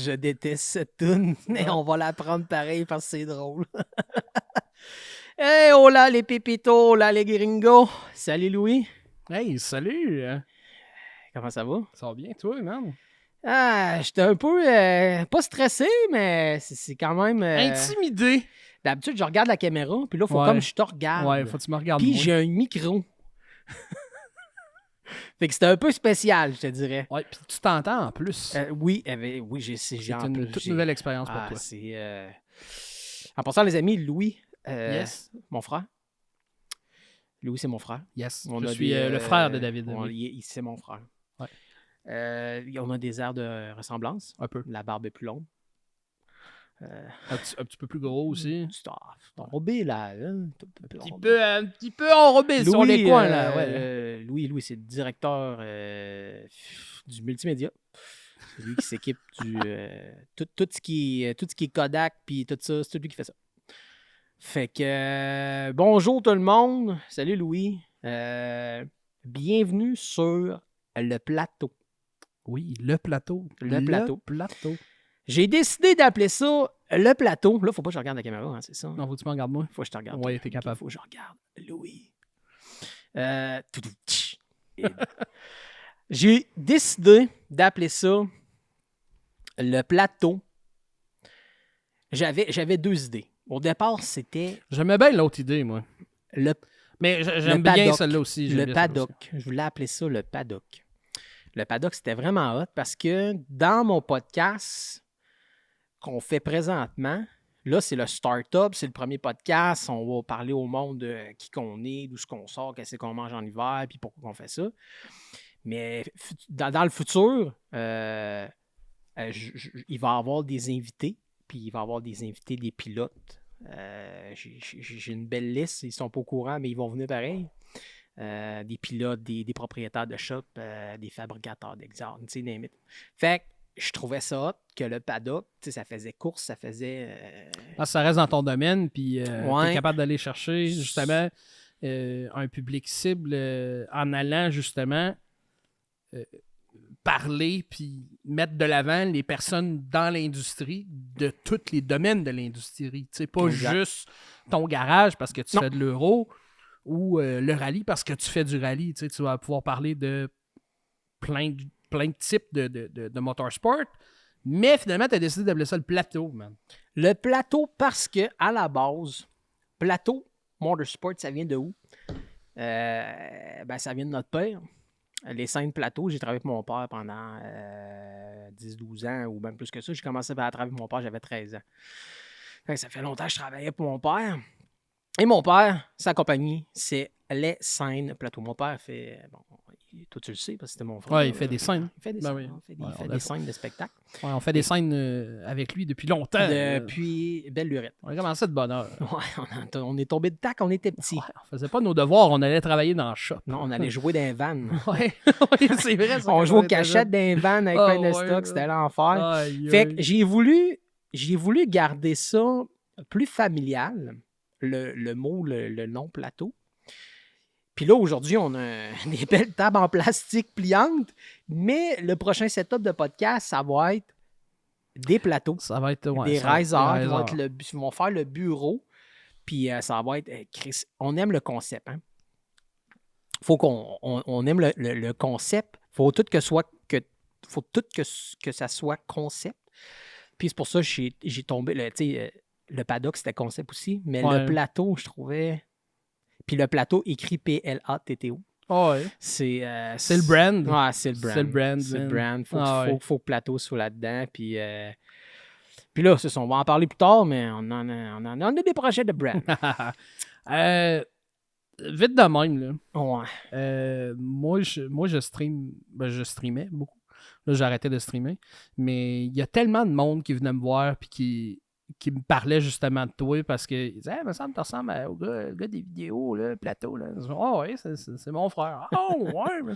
Je déteste cette toune, mais on va la prendre pareil parce que c'est drôle. Hey, hola les pépitos, hola les gringos. Salut Louis. Hey, salut! Comment ça va? Ça va bien, toi, man? J'étais un peu, pas stressé, mais c'est quand même... Intimidé! D'habitude, je regarde la caméra, puis là, il faut Ouais. comme je te regarde. Ouais, faut que tu me regardes Puis moi. j'ai un micro. Fait que c'était un peu spécial, je te dirais. Ouais, puis tu t'entends en plus. Oui, j'ai C'est une toute nouvelle expérience pour toi. C'est... En passant, les amis, Louis, Yes. mon frère. Louis, c'est mon frère. Yes, On je a suis des, le frère de David. C'est mon frère. Ouais. On a des airs de ressemblance. Un peu. La barbe est plus longue. Un petit peu plus gros aussi. C'est enrobé, là. Hein? Un petit peu enrobé sur les coins, là. Ouais. Louis, c'est le directeur du multimédia. C'est lui qui s'équipe du... tout ce qui est Kodak, puis tout ça, c'est lui qui fait ça. Fait que... bonjour tout le monde. Salut Louis. Bienvenue sur le plateau. Oui, le plateau. Le plateau. Plateau. J'ai décidé d'appeler ça le plateau. Là, faut pas que je regarde la caméra, hein, c'est ça? Non, faut que tu me regardes moi. Faut que je te regarde. Ouais, t'es capable. Faut que je regarde Louis. J'ai décidé d'appeler ça le plateau. J'avais deux idées. Au départ, c'était J'aimais bien l'autre idée, moi. Mais j'aime bien paddock. celle-là aussi. Le paddock. Je voulais appeler ça le paddock. Le paddock, c'était vraiment hot parce que dans mon podcast qu'on fait présentement, là, c'est le Startup, c'est le premier podcast. On va parler au monde de qui qu'on est, d'où ce qu'on sort, qu'est-ce qu'on mange en hiver, puis pourquoi on fait ça. Mais dans le futur, il va y avoir des invités, puis il va y avoir des invités, des pilotes. J'ai une belle liste, ils ne sont pas au courant, mais ils vont venir pareil. Des pilotes, des propriétaires de shop, des fabricateurs d'exemple, tu sais, des mythes. Fait que je trouvais ça hot que le paddock, tu sais, ça faisait course, ça faisait... Ça reste dans ton domaine, puis Ouais. t'es capable d'aller chercher, justement, un public cible en allant, justement, parler, puis mettre de l'avant les personnes dans l'industrie, de tous les domaines de l'industrie. Tu sais, pas Exact. juste ton garage parce que tu Non. fais de l'euro, ou le rallye parce que tu fais du rallye. Tu sais, tu vas pouvoir parler de plein de types de motorsport. Mais finalement, tu as décidé d'appeler ça le plateau, man. Le plateau, parce que à la base, plateau, motorsport, ça vient de où? Ça vient de notre père. Les scènes plateaux, j'ai travaillé avec mon père pendant 10-12 ans ou même plus que ça. J'ai commencé à travailler avec mon père, j'avais 13 ans. Fait que ça fait longtemps que je travaillais pour mon père. Et mon père, sa compagnie, c'est les scènes plateaux. Mon père fait... Bon, toi, tu le sais, parce que c'était mon frère. Ouais, il fait des scènes. Il fait des Ben scènes. oui. Il fait des scènes de spectacle. Ouais, on fait des scènes avec lui depuis longtemps. Depuis belle lurette. On a commencé de bonne heure. Ouais, on est tombé de tac, on était petits. Ouais, on faisait pas nos devoirs, on allait travailler dans le shop. Non, on allait jouer dans les vannes. Ouais, c'est vrai. Ça, On jouait aux cachettes dans les vannes avec plein de stocks, c'était l'enfer. Fait que j'ai voulu garder ça plus familial, le mot, le nom plateau. Puis là, aujourd'hui, on a des belles tables en plastique pliantes, mais le prochain setup de podcast, ça va être des plateaux. Ça va être Des risers qui vont faire le bureau. Puis ça va être... Chris, on aime le concept. Hein? Faut qu'on aime le concept. Faut tout que ça soit concept. Puis c'est pour ça que j'ai tombé... le paddock, c'était concept aussi. Mais le plateau, je trouvais... Puis le plateau écrit P-L-A-T-T-O. Oh ouais. C'est le brand. Ouais, c'est le brand. C'est le brand. C'est le brand. Faut que plateau soit là-dedans. Puis là, c'est ça. On va en parler plus tard, mais on a des projets de brand. Vite de même, là. Ouais. Moi, je stream. Ben, je streamais beaucoup. Là, j'ai arrêté de streamer. Mais il y a tellement de monde qui venait me voir puis qui me parlait justement de toi parce qu'ils disaient « me semble que tu ressembles au gars des vidéos, là, plateau. » Là. Je dis « oh, ouais, c'est mon frère. » « Oh, ouais. »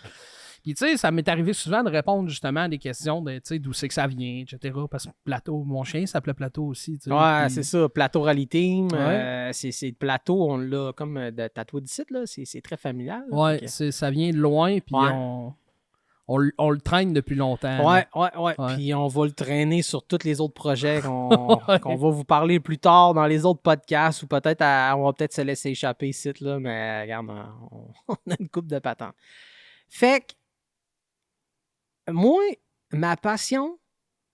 Puis, tu sais, ça m'est arrivé souvent de répondre justement à des questions de, tu sais, d'où c'est que ça vient, etc. Parce que Plateau, mon chien s'appelait Plateau aussi. Ouais, c'est ça. Plateau Rally Team. Ouais. C'est Plateau, on l'a comme tatoué d'ici, là. C'est très familial. Ouais, ça vient de loin, puis On le traîne depuis longtemps. Ouais. Ouais. Puis on va le traîner sur tous les autres projets qu'on va vous parler plus tard dans les autres podcasts ou peut-être on va peut-être se laisser échapper ici, là, mais regarde, on a une coupe de patente. Fait que moi, ma passion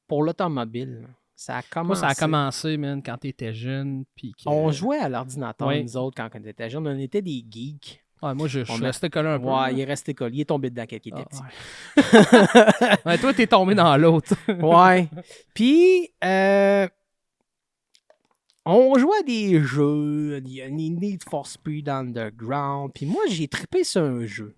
pour l'automobile, ça a commencé. Moi, ça a commencé, man, quand t'étais jeune. Puis On jouait à l'ordinateur, Ouais. nous autres, quand on était jeunes. On était des geeks. Ouais, moi, je suis On resté collé un peu. Ouais, il est resté collé. Il est tombé dedans quand il était petit. Ouais. Ouais, toi, t'es tombé dans l'autre. Ouais. Puis, on jouait à des jeux. Il y a Need for Speed Underground. Puis moi, j'ai trippé sur un jeu.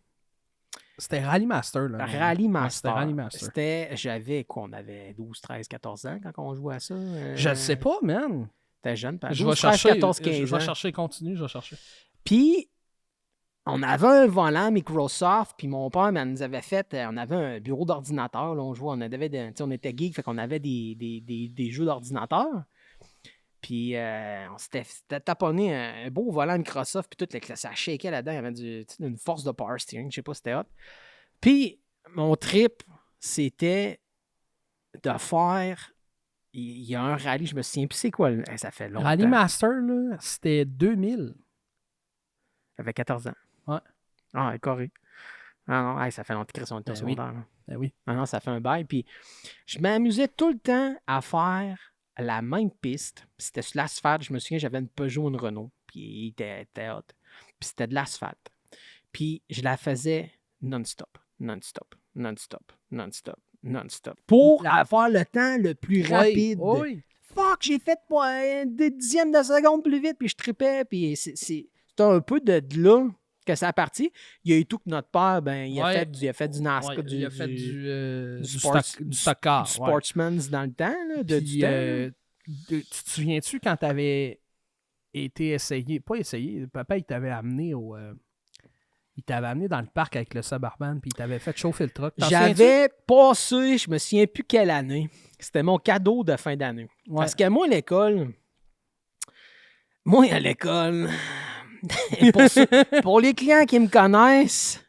C'était Rally Master, là. Rally Master. C'était Rally Master. J'avais quoi? On avait 12, 13, 14 ans quand on jouait à ça. Je le sais pas, man. T'es jeune, pas 12, Je vais 13, chercher. 14, 15 Je ans. vais chercher, continue, je vais chercher. Puis, on avait un volant Microsoft, puis mon père nous avait fait, on avait un bureau d'ordinateur, là, on jouait, on était geeks, fait qu'on avait des jeux d'ordinateur. Puis on s'était taponné un beau volant Microsoft, puis tout, ça shakeait là-dedans, il y avait une force de power steering, je sais pas si c'était hot. Puis mon trip, c'était de faire, il y a un rallye, je me souviens plus c'est quoi, ça fait longtemps. Rally Master, là, c'était 2000. J'avais 14 ans. Ouais. Ah, correct. Ah non, ça fait longtemps qu'ils sont au secondaire. Ben oui. Ah non, ça fait un bail. Puis je m'amusais tout le temps à faire la même piste. C'était sur l'asphalte. Je me souviens, j'avais une Peugeot, une Renault. Puis il était hot. Puis c'était de l'asphalte. Puis je la faisais non-stop. Pour avoir le temps le plus rapide. Oui. Fuck, j'ai fait des dixièmes de seconde plus vite. Puis je tripais. Puis c'est un peu de là que ça a parti. Il y a eu tout que notre père, il a fait du NASCAR, il a fait du stock car, du Sportsman's dans le temps. Là, du temps. Tu te souviens-tu quand tu avais été essayé, pas essayé, papa il t'avait amené il t'avait amené dans le parc avec le Suburban puis il t'avait fait chauffer le truck. J'avais passé, je me souviens plus quelle année. C'était mon cadeau de fin d'année. Ouais. Parce que moi, à l'école, pour les clients qui me connaissent,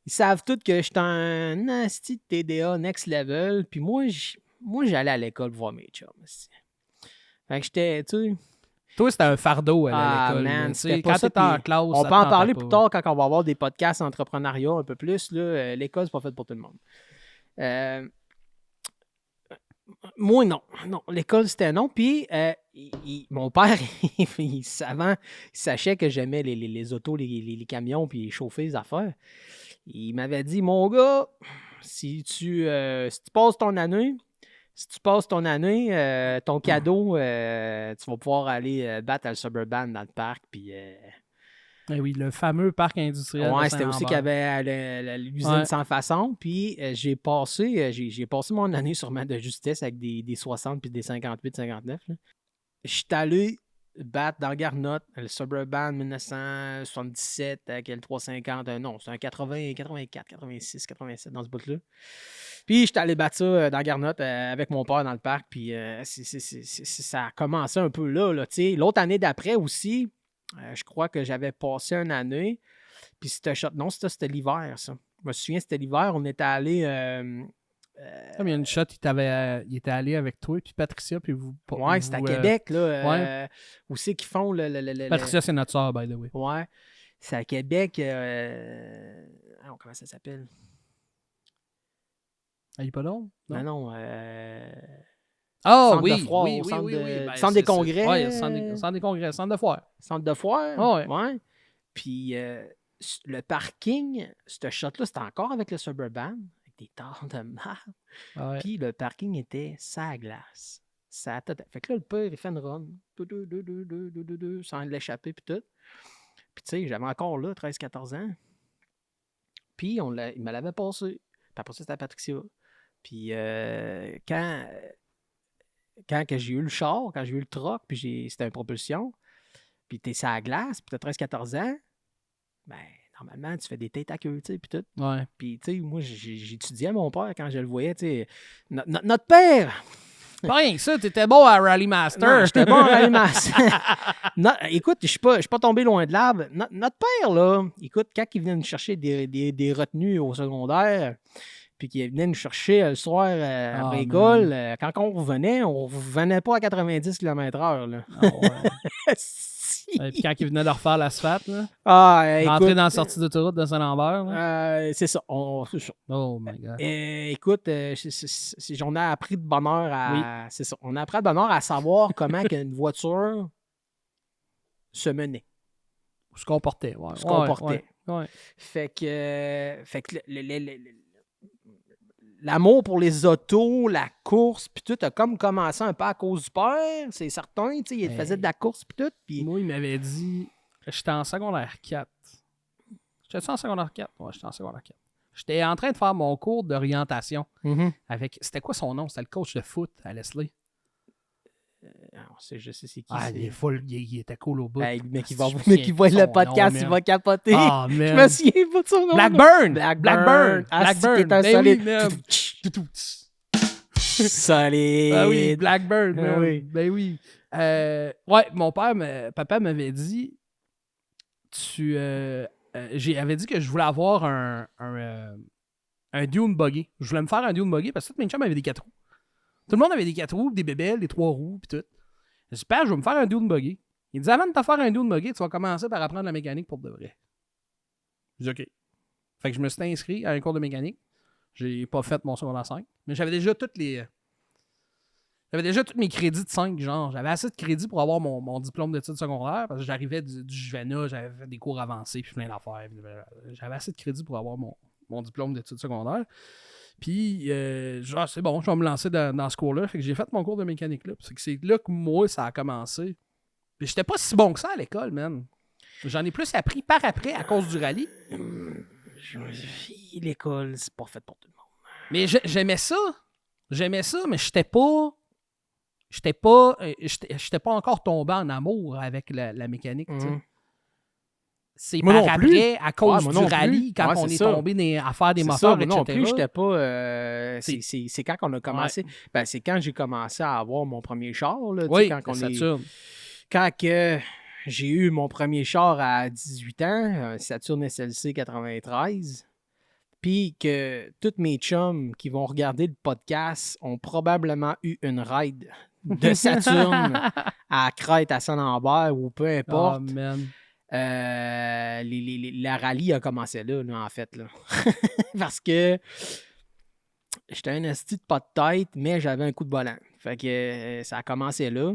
ils savent tous que je suis un nasty de TDA next level. Puis moi, j'allais à l'école voir mes chums. Fait que j'étais, tu sais... Toi, c'était un fardeau à l'école. Man, quand tu étais en classe, on peut en parler plus tard quand on va avoir des podcasts entrepreneuriat un peu plus. Là, l'école, c'est pas fait pour tout le monde. Moi, non. L'école, c'était non. Puis, mon père, il sachait que j'aimais les autos, les camions, puis chauffer les affaires. Il m'avait dit, mon gars, si tu passes ton année, ton cadeau, tu vas pouvoir aller battre à le Suburban dans le parc. Puis, oui, le fameux parc industriel. Ouais, c'était aussi qu'il y avait l'usine sans façon. Puis j'ai passé mon année sûrement de justesse avec des 60 puis des 58, 59. Je suis allé battre dans Garnotte, le Suburban 1977 avec le 350. Non, c'est un 80, 84, 86, 87 dans ce bout-là. Puis j'étais allé battre ça dans Garnotte avec mon père dans le parc. Puis ça a commencé un peu là. L'autre année d'après aussi, je crois que j'avais passé une année. Puis c'était l'hiver, ça. Je me souviens, c'était l'hiver. On était allé... Comme il y a une shot, il était allé avec toi puis Patricia. Puis ouais, c'était à Québec, là. Où c'est qu'ils font Patricia, c'est notre soeur, by the way. Ouais. C'est à Québec. Comment ça s'appelle? À Hippodrome? Non. Ah oui, centre des congrès. Oui, centre des congrès, centre de foire. Centre de foire? Oh, ouais. Puis le parking, ce shot-là, c'était encore avec le Suburban, avec des torts de marde. Ouais. Puis le parking était sa glace. Fait que là, le père, il fait une run. Sans l'échapper, puis tout. Puis tu sais, j'avais encore là 13-14 ans. Puis il me l'avait passé. Puis après ça, c'était à Patricia. Puis quand que j'ai eu le char, quand j'ai eu le truck, puis c'était une propulsion, puis t'es sur la glace, puis t'as 13-14 ans, ben, normalement, tu fais des têtes à queue, tu sais, puis tout. Ouais. Puis, tu sais, moi, j'étudiais à mon père quand je le voyais, tu sais. Notre père! Pas rien que ça, t'étais bon à Rally Master. Non, j'étais bon à Rally Master. Écoute, je suis pas tombé loin de l'arbre. Notre père, là, écoute, quand il venait nous chercher des retenues au secondaire, puis qui venait nous chercher le soir après l'école. Quand on revenait pas à 90 km/h. Là. Ah ouais. Et puis quand il venait de refaire l'asphalte, là, rentrer dans la sortie d'autoroute de Saint-Lambert. C'est ça. C'est ça. Oh my God. Écoute, on a appris de bonheur à. C'est ça. On a appris de bonheur à savoir comment une voiture se menait. Se comportait. Ouais. Se comportait. Ouais. Fait que l'amour pour les autos, la course, puis tout a comme commencé un peu à cause du père, c'est certain. Il faisait de la course, puis tout. Pis... Moi, il m'avait dit, j'étais en secondaire 4. J'étais en secondaire 4? Ouais, j'étais en secondaire 4. J'étais en train de faire mon cours d'orientation avec... C'était quoi son nom? C'était le coach de foot à Leslie. Je sais c'est qui. Il était cool au bout. Mais qui voit le podcast, il va capoter. Oh, je me souviens pas de son nom. Blackburn. C'est un solide. Solide. Ben oui, Blackburn. Ben oui. Ouais, mon papa m'avait dit, j'avais dit que je voulais avoir un dune buggy. Je voulais me faire un dune buggy parce que tous mes chums avaient des 4 roues. Tout le monde avait des 4 roues, des bébelles, des 3 roues, puis tout. J'espère, je vais me faire un dune buggy. Il dit, avant de te faire un dune buggy, tu vas commencer par apprendre la mécanique pour de vrai. Je dis, OK. Fait que je me suis inscrit à un cours de mécanique. J'ai pas fait mon secondaire 5, mais j'avais déjà tous mes crédits de 5, genre. J'avais assez de crédits pour avoir mon diplôme d'études secondaires, parce que j'arrivais du Juvena, j'avais fait des cours avancés, puis plein d'affaires. J'avais assez de crédits pour avoir mon diplôme d'études secondaires. Puis, genre, c'est bon, je vais me lancer dans ce cours-là. Fait que j'ai fait mon cours de mécanique là. C'est là que moi, ça a commencé. Puis j'étais pas si bon que ça à l'école, man. J'en ai plus appris par après à cause du rallye. L'école, c'est pas fait pour tout le monde. Mais j'aimais ça. Mais j'étais pas encore tombé en amour avec la mécanique, tu sais. C'est par après, à cause du rallye, quand on est tombé à faire des moteurs, etc. Non plus, j'étais pas... c'est quand on a commencé... Ouais. Ben, c'est quand j'ai commencé à avoir mon premier char. Là, quand Saturn. Quand j'ai eu mon premier char à 18 ans, un Saturn SLC 93, puis que tous mes chums qui vont regarder le podcast ont probablement eu une ride de Saturn à Crête, à Saint-Lambert, ou peu importe. Oh, man. La rallye a commencé là, en fait. Là. Parce que j'étais un esti de pas de tête, mais j'avais un coup de volant. Fait que ça a commencé là.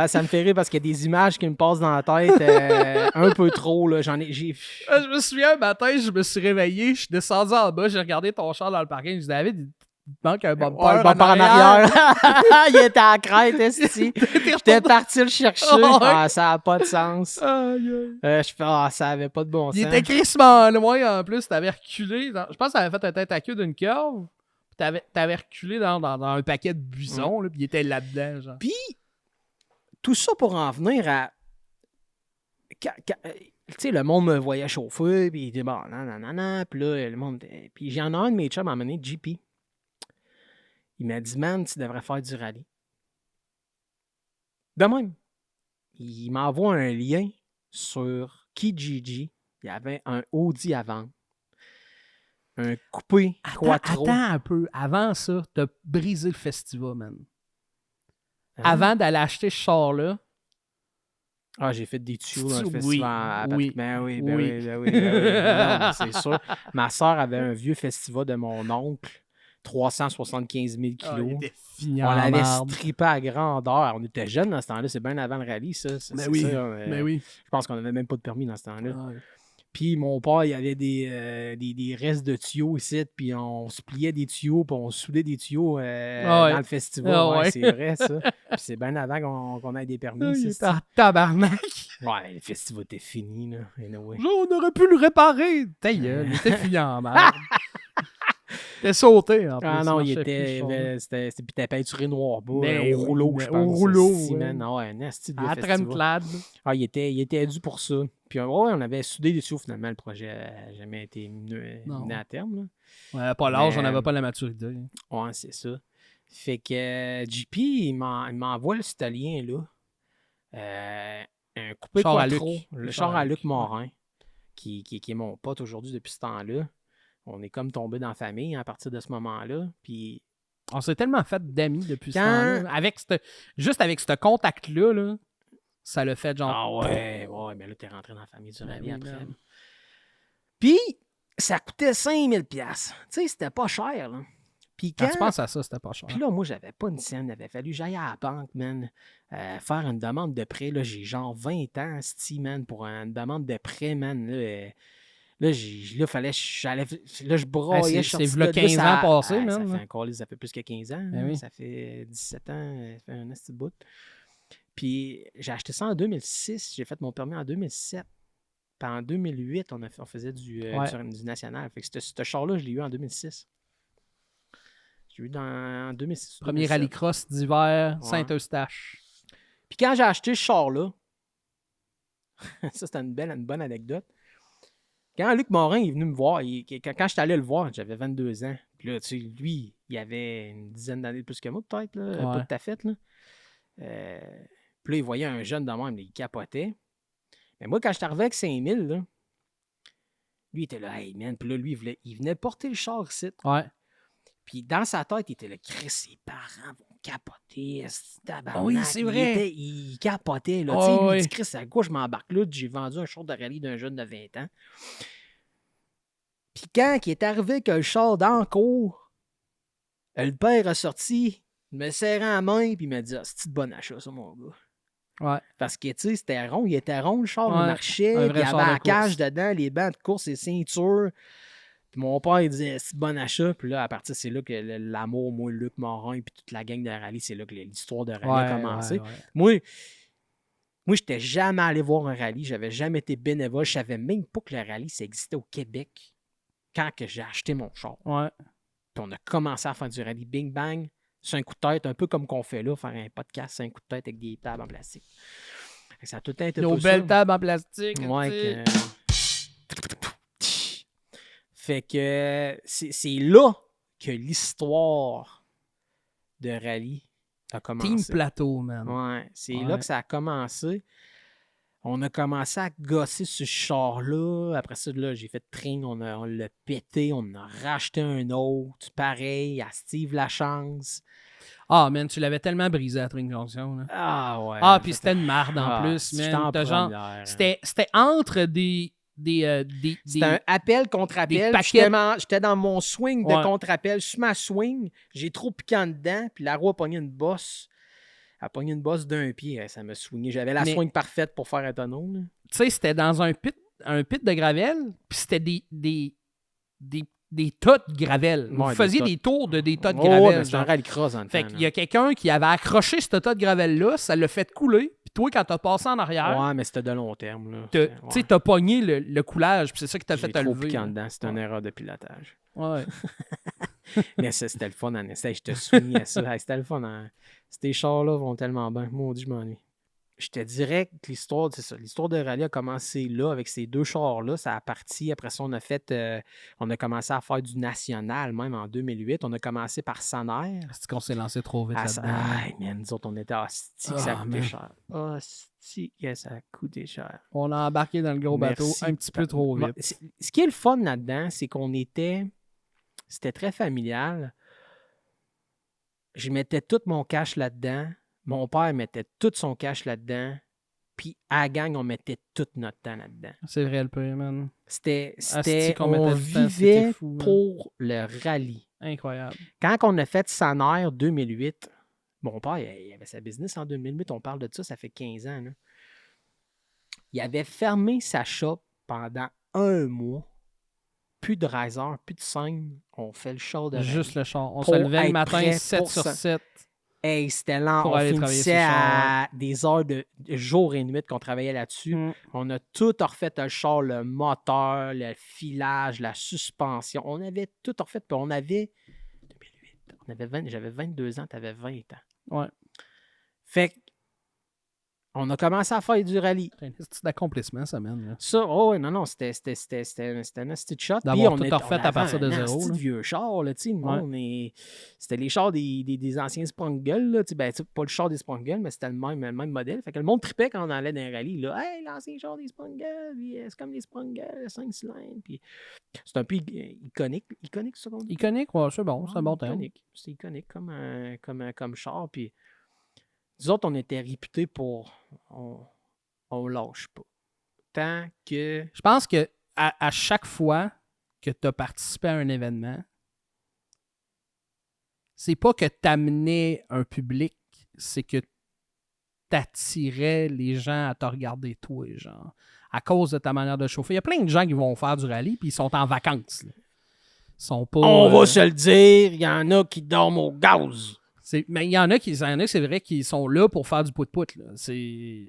Ça me fait rire parce qu'il y a des images qui me passent dans la tête un peu trop. Là. Je me souviens, un matin, je me suis réveillé, je suis descendu en bas, j'ai regardé ton char dans le parking, je dis, David, il te manque un bumper en arrière. Il était à Crête, esti. J'étais parti le chercher. Ça n'a pas de sens. Je fais, ça avait pas de bon sens. Il était crissement loin en plus, t'avais reculé. Je pense que t'avais fait un tête à queue d'une curve. T'avais reculé dans un paquet de buissons, là, puis il était là-dedans. Genre. Puis, tout ça pour en venir à... Tu sais, le monde me voyait chauffer, puis il dit, bon, non, puis là, le monde... Puis j'en ai un de mes chums à un moment donné, JP. Il m'a dit, man, tu devrais faire du rallye. De même. Il m'envoie un lien sur Kijiji. Il y avait un Audi à vendre. Un coupé quattro. Attends un peu. Avant ça, t'as brisé le festival, man. Avant d'aller acheter ce char-là. Ah, j'ai fait des tuyaux dans le festival. Oui. Ben oui. Non, c'est sûr. Ma soeur avait un vieux festival de mon oncle. 375 000 kilos. On l'avait strippé à grandeur. On était jeunes dans ce temps-là. C'est bien avant le rallye, ça. Mais oui. Je pense qu'on n'avait même pas de permis dans ce temps-là. Puis mon père, il y avait des restes de tuyaux ici, puis on se pliait des tuyaux, puis on soudait des tuyaux dans le festival. C'est vrai, ça. Puis c'est bien avant qu'on ait des permis. Il était en tabarnak. Ouais, le festival était fini, là. Anyway. On aurait pu le réparer. Ta gueule, il était fini en merde. Il était sauté, en plus. Ah non, c'était peinturé noir bas, au rouleau, je pense. Au rouleau, un asti de à Tremclad. Il était dû pour ça. Puis on avait soudé des tuyaux, finalement, le projet n'a jamais été mené à terme. Là. Ouais, pas l'âge, on n'avait pas la maturité. Ouais, c'est ça. Fait que JP, il m'envoie ce lien-là. Un coupé quattro, le char à Luc Morin, qui est mon pote aujourd'hui depuis ce temps-là. On est comme tombé dans la famille à partir de ce moment-là. Puis On s'est tellement fait d'amis depuis ce Quand- temps-là. Juste avec ce contact-là, là, ça l'a fait genre. Ah ouais, mais là, t'es rentré dans la famille du rallye oui, après. man. Puis, ça coûtait 5000$. Tu sais, c'était pas cher, là. Puis Quand tu penses à ça, c'était pas cher. Puis là, moi, j'avais pas une scène. Il avait fallu que j'aille à la banque, man, faire une demande de prêt. Là, j'ai genre 20 ans, man, pour une demande de prêt, man. Là, fallait là, je broyais. C'est v'là 15 ans passés, man. Ça fait encore, ça fait plus que 15 ans. Ben oui. Ça fait 17 ans, ça fait un petit bout. Puis j'ai acheté ça en 2006. J'ai fait mon permis en 2007. Puis en 2008, on faisait du national. Fait que ce char-là, je l'ai eu en 2006. J'ai eu en 2006. Premier rallycross d'hiver, Ouais. Saint-Eustache. Puis quand j'ai acheté ce char-là, ça c'était une bonne anecdote. Quand Luc Morin est venu me voir, quand j'étais allé le voir, j'avais 22 ans. Puis là, tu sais, lui, il avait une dizaine d'années de plus que moi, peut-être, là, pas tout à fait. Là. Puis là, il voyait un jeune de même, il capotait. Mais moi, quand je suis arrivé avec 5000, là, lui, il était là, hey man. Puis là, lui, il venait porter le char ici. Ouais. Puis dans sa tête, il était là, Chris, ses parents vont capoter. Oui, c'est vrai. Il capotait. Là, Oh, il dit, Chris, à quoi je m'embarque là? J'ai vendu un char de rallye d'un jeune de 20 ans. Puis quand il est arrivé avec le char dans le cours, le père a sorti, il me serrant la main, puis il m'a dit, c'est de bon achat, ça, mon gars. Ouais. Parce que, tu sais, c'était rond, il était rond, le char, il Ouais, marchait, un puis vrai il y avait char de la cage course. dedans, les bancs de course, les ceintures. Puis mon père, il disait, c'est bon achat. Puis là, à partir, c'est là que l'amour, moi, Luc Morin, puis toute la gang de rallye, c'est là que l'histoire de rallye a commencé. Ouais. Moi, j'étais jamais allé voir un rallye, j'avais jamais été bénévole, je savais même pas que le rallye, ça existait au Québec quand que j'ai acheté mon char. Ouais. Puis on a commencé à faire du rallye Bing Bang, c'est un coup de tête, un peu comme qu'on fait là, faire un podcast, c'est un coup de tête avec des tables en plastique. Ça a tout le temps été Nos belles tables en plastique. Ouais, fait que c'est là que l'histoire de rallye a commencé. Team Plateau, man. Ouais, c'est là que ça a commencé. On a commencé à gosser ce char-là. Après ça, là, j'ai fait train, on l'a pété, on en a racheté un autre. Pareil, à Steve Lachance. Ah, man, tu l'avais tellement brisé à Tring Junction. Là. Ah ouais. Ah, puis c'était une marde en plus, j'étais en man. Genre, première. c'était entre des C'était un appel contre appel. paquets. J'étais dans mon swing de Ouais. contre-appel. Sur ma swing, j'ai trop piqué en dedans, puis la roue a pogné une bosse. Elle a pogné une bosse d'un pied. Ça m'a swingé. J'avais la swing parfaite pour faire un tonneau. Tu sais, c'était dans un pit de gravel, puis c'était des tas de gravel. Vous faisiez des tours de des tas de gravel. Ouais, c'était un rallycross en temps. Fait qu'il y a quelqu'un qui avait accroché ce tas de gravel-là, ça l'a fait couler, puis toi, quand t'as passé en arrière, ouais, mais c'était de long terme. Là. Tu sais, t'as pogné le coulage, puis c'est ça qui t'a fait te lever. lever. Piqué en dedans. C'était une erreur de pilotage. Ouais. Mais ça, c'était le fun en essai. Je te souviens à ça. C'était le fun. Ces chars-là vont tellement bien. Maudit, je m'ennuie. Je te dirais que l'histoire, c'est ça. L'histoire de rallye a commencé là, avec ces deux chars-là. Ça a parti. Après ça, on a commencé à faire du national, même en 2008. On a commencé par Saner. C'est qu'on s'est lancé trop vite là-dedans. Man, nous autres, on était hostie que ça a coûté cher. Hostie que ça a coûté cher. On a embarqué dans le gros bateau un petit peu trop vite. Ce qui est le fun là-dedans, c'est qu'on était... C'était très familial. Je mettais tout mon cash là-dedans. Mon père mettait tout son cash là-dedans. Puis à la gang, on mettait tout notre temps là-dedans. C'est vrai le peu, man. On vivait pour le rallye. Incroyable. Quand on a fait Saner 2008, mon père, il avait sa business en 2008. On parle de ça fait 15 ans. Là. Il avait fermé sa shop pendant 1 mois. Plus de riser, plus de scène. On fait le show de rallye. Juste le char. On se levait le matin 7 sur 7. Hey, c'était lent. On finissait à des heures de jour et nuit qu'on travaillait là-dessus. On a tout refait le char, le moteur, le filage, la suspension. On avait tout refait. Puis on avait... 2008. J'avais 22 ans, tu avais 20 ans. Ouais. Fait on a commencé à faire du rallye. C'est un petit accomplissement, ça, man. Là. Ça, non, c'était un asti de shot. D'avoir Puis tout refait à partir de zéro. C'était là. de vieux chars, là, tu sais. C'était les chars des anciens Sprungles, là. Ben, pas le char des Sprungles, mais c'était le même modèle. Fait que le monde tripait quand on allait dans un rallye, là. Hey, l'ancien char des Sprungles, c'est comme les Sprungles, 5 cylindres. Puis c'est un peu iconique. Iconique, ça qu'on dit? Iconique, ouais, c'est bon, c'est un bon terme. Iconique. C'est iconique comme char. Puis nous autres, on était réputés pour... On lâche pas. Tant que... Je pense que à chaque fois que tu as participé à un événement, c'est pas que tu amenais un public, c'est que tu attirais les gens à te regarder toi, genre, à cause de ta manière de chauffer. Il y a plein de gens qui vont faire du rallye puis ils sont en vacances. Là. Ils sont pas, on va se le dire, il y en a qui dorment au gaz. Mais il y en a qui, c'est vrai, qui sont là pour faire du pout-pout.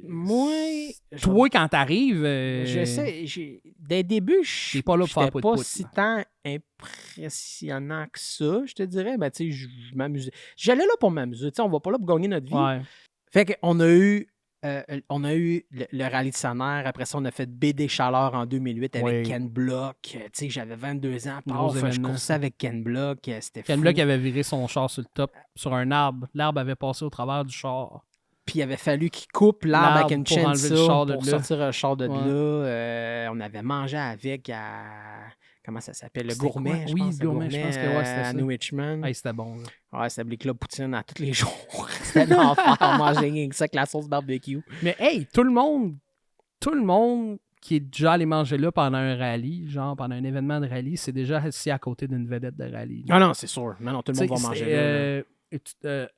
Moi, toi, quand t'arrives... je sais, dès le début, je pas là pour faire n'étais pas pout-pout, si tant impressionnant que ça, je te dirais. Ben, tu sais, je m'amusais. J'allais là pour m'amuser. Tu sais, on va pas là pour gagner notre vie. Ouais. Fait qu'on a eu... le rallye de Sonner. Après ça, on a fait BD Chaleur en 2008 avec Ken Block. Tu sais, j'avais 22 ans. Je coursais avec Ken Block. C'était fou. Ken Block avait viré son char sur le top, sur un arbre. L'arbre avait passé au travers du char. Puis il avait fallu qu'il coupe l'arbre avec une chaîne pour sortir le char de là. On avait mangé avec à... Comment ça s'appelle? Le Gourmet, je pense. Oui, Gourmet, je pense que c'était ça. À New Richmond. Hey, c'était bon. Là. Ouais, c'était les clubs poutine à tous les jours. C'était l'enfer. On mangeait avec ça avec la sauce barbecue. Mais hey, tout le monde qui est déjà allé manger là pendant un rallye, genre pendant un événement de rallye, c'est déjà assis à côté d'une vedette de rallye. Ah non, c'est sûr. Mais non, tout le monde va manger là.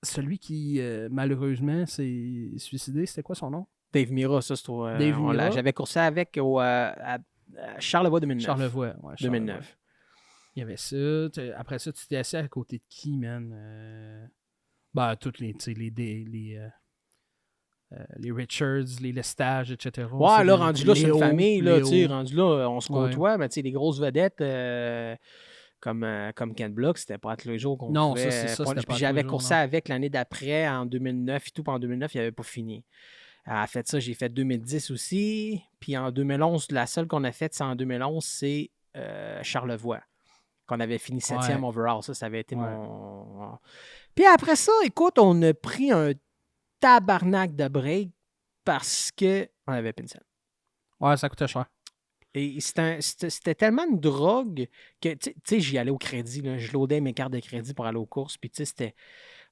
Celui qui, malheureusement, s'est suicidé, c'était quoi son nom? Dave Mira, ça, c'est toi. Dave Mira. J'avais coursé avec à Charlevoix 2009. Charlevoix, ouais. 2009. Il y avait ça. Après ça, tu t'es assis à côté de qui, man? Toutes les Richards, les Lestage, etc. Ouais, là, rendu là, c'est une famille. Là, rendu là, on se côtoie. Mais les grosses vedettes comme Ken Block, c'était pas à tous les jours qu'on Non, pouvait... c'est ça. Puis j'avais coursé avec l'année d'après, en 2009 et tout. Puis en 2009, il n'avait pas fini. Elle a fait ça, j'ai fait 2010 aussi. Puis en 2011, la seule qu'on a faite, c'est en 2011, c'est Charlevoix. Qu'on avait fini 7e overall. Ça avait été mon... Puis après ça, écoute, on a pris un tabarnak de break parce qu'on avait Pinsel. Ouais, ça coûtait cher. Et c'était tellement une drogue que, tu sais, j'y allais au crédit. Là. Je loadais mes cartes de crédit pour aller aux courses. Puis, tu sais, c'était...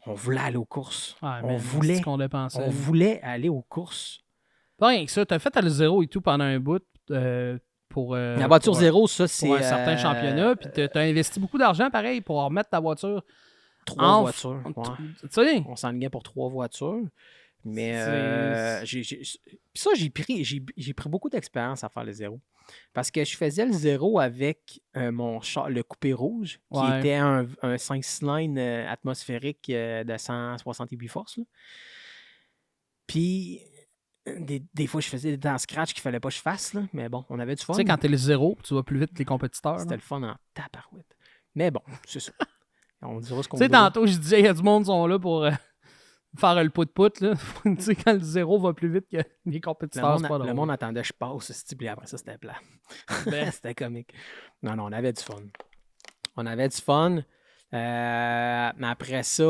On voulait aller aux courses. Ouais, on voulait aller aux courses. Pas rien que ça. T'as fait à le zéro et tout pendant un bout pour... la voiture zéro, ça, c'est... Pour un certain championnat. Puis t'as investi beaucoup d'argent, pareil, pour remettre ta voiture... 3 voitures. Tu sais? On s'enlignait pour 3 voitures. Mais ça, j'ai pris beaucoup d'expérience à faire le zéro. Parce que je faisais le zéro avec mon char, le coupé rouge, qui était un 5 cylindres atmosphérique de 168 forces. Là. Puis, des fois, je faisais des temps scratch qu'il fallait pas que je fasse. Là. Mais bon, on avait du fun. Tu sais, quand t'es le zéro, tu vas plus vite que les compétiteurs. C'était le fun en tabarouette. Mais bon, c'est ça. On dira ce qu'on veut. Tu sais, tantôt, je disais, il y a du monde qui sont là pour... faire le pout-pout, là. Tu sais, quand le zéro va plus vite que les compétiteurs, c'est pas drôle. Le monde attendait que je passe, puis après ça, c'était plat. C'était comique. Non, on avait du fun. On avait du fun. Mais après ça,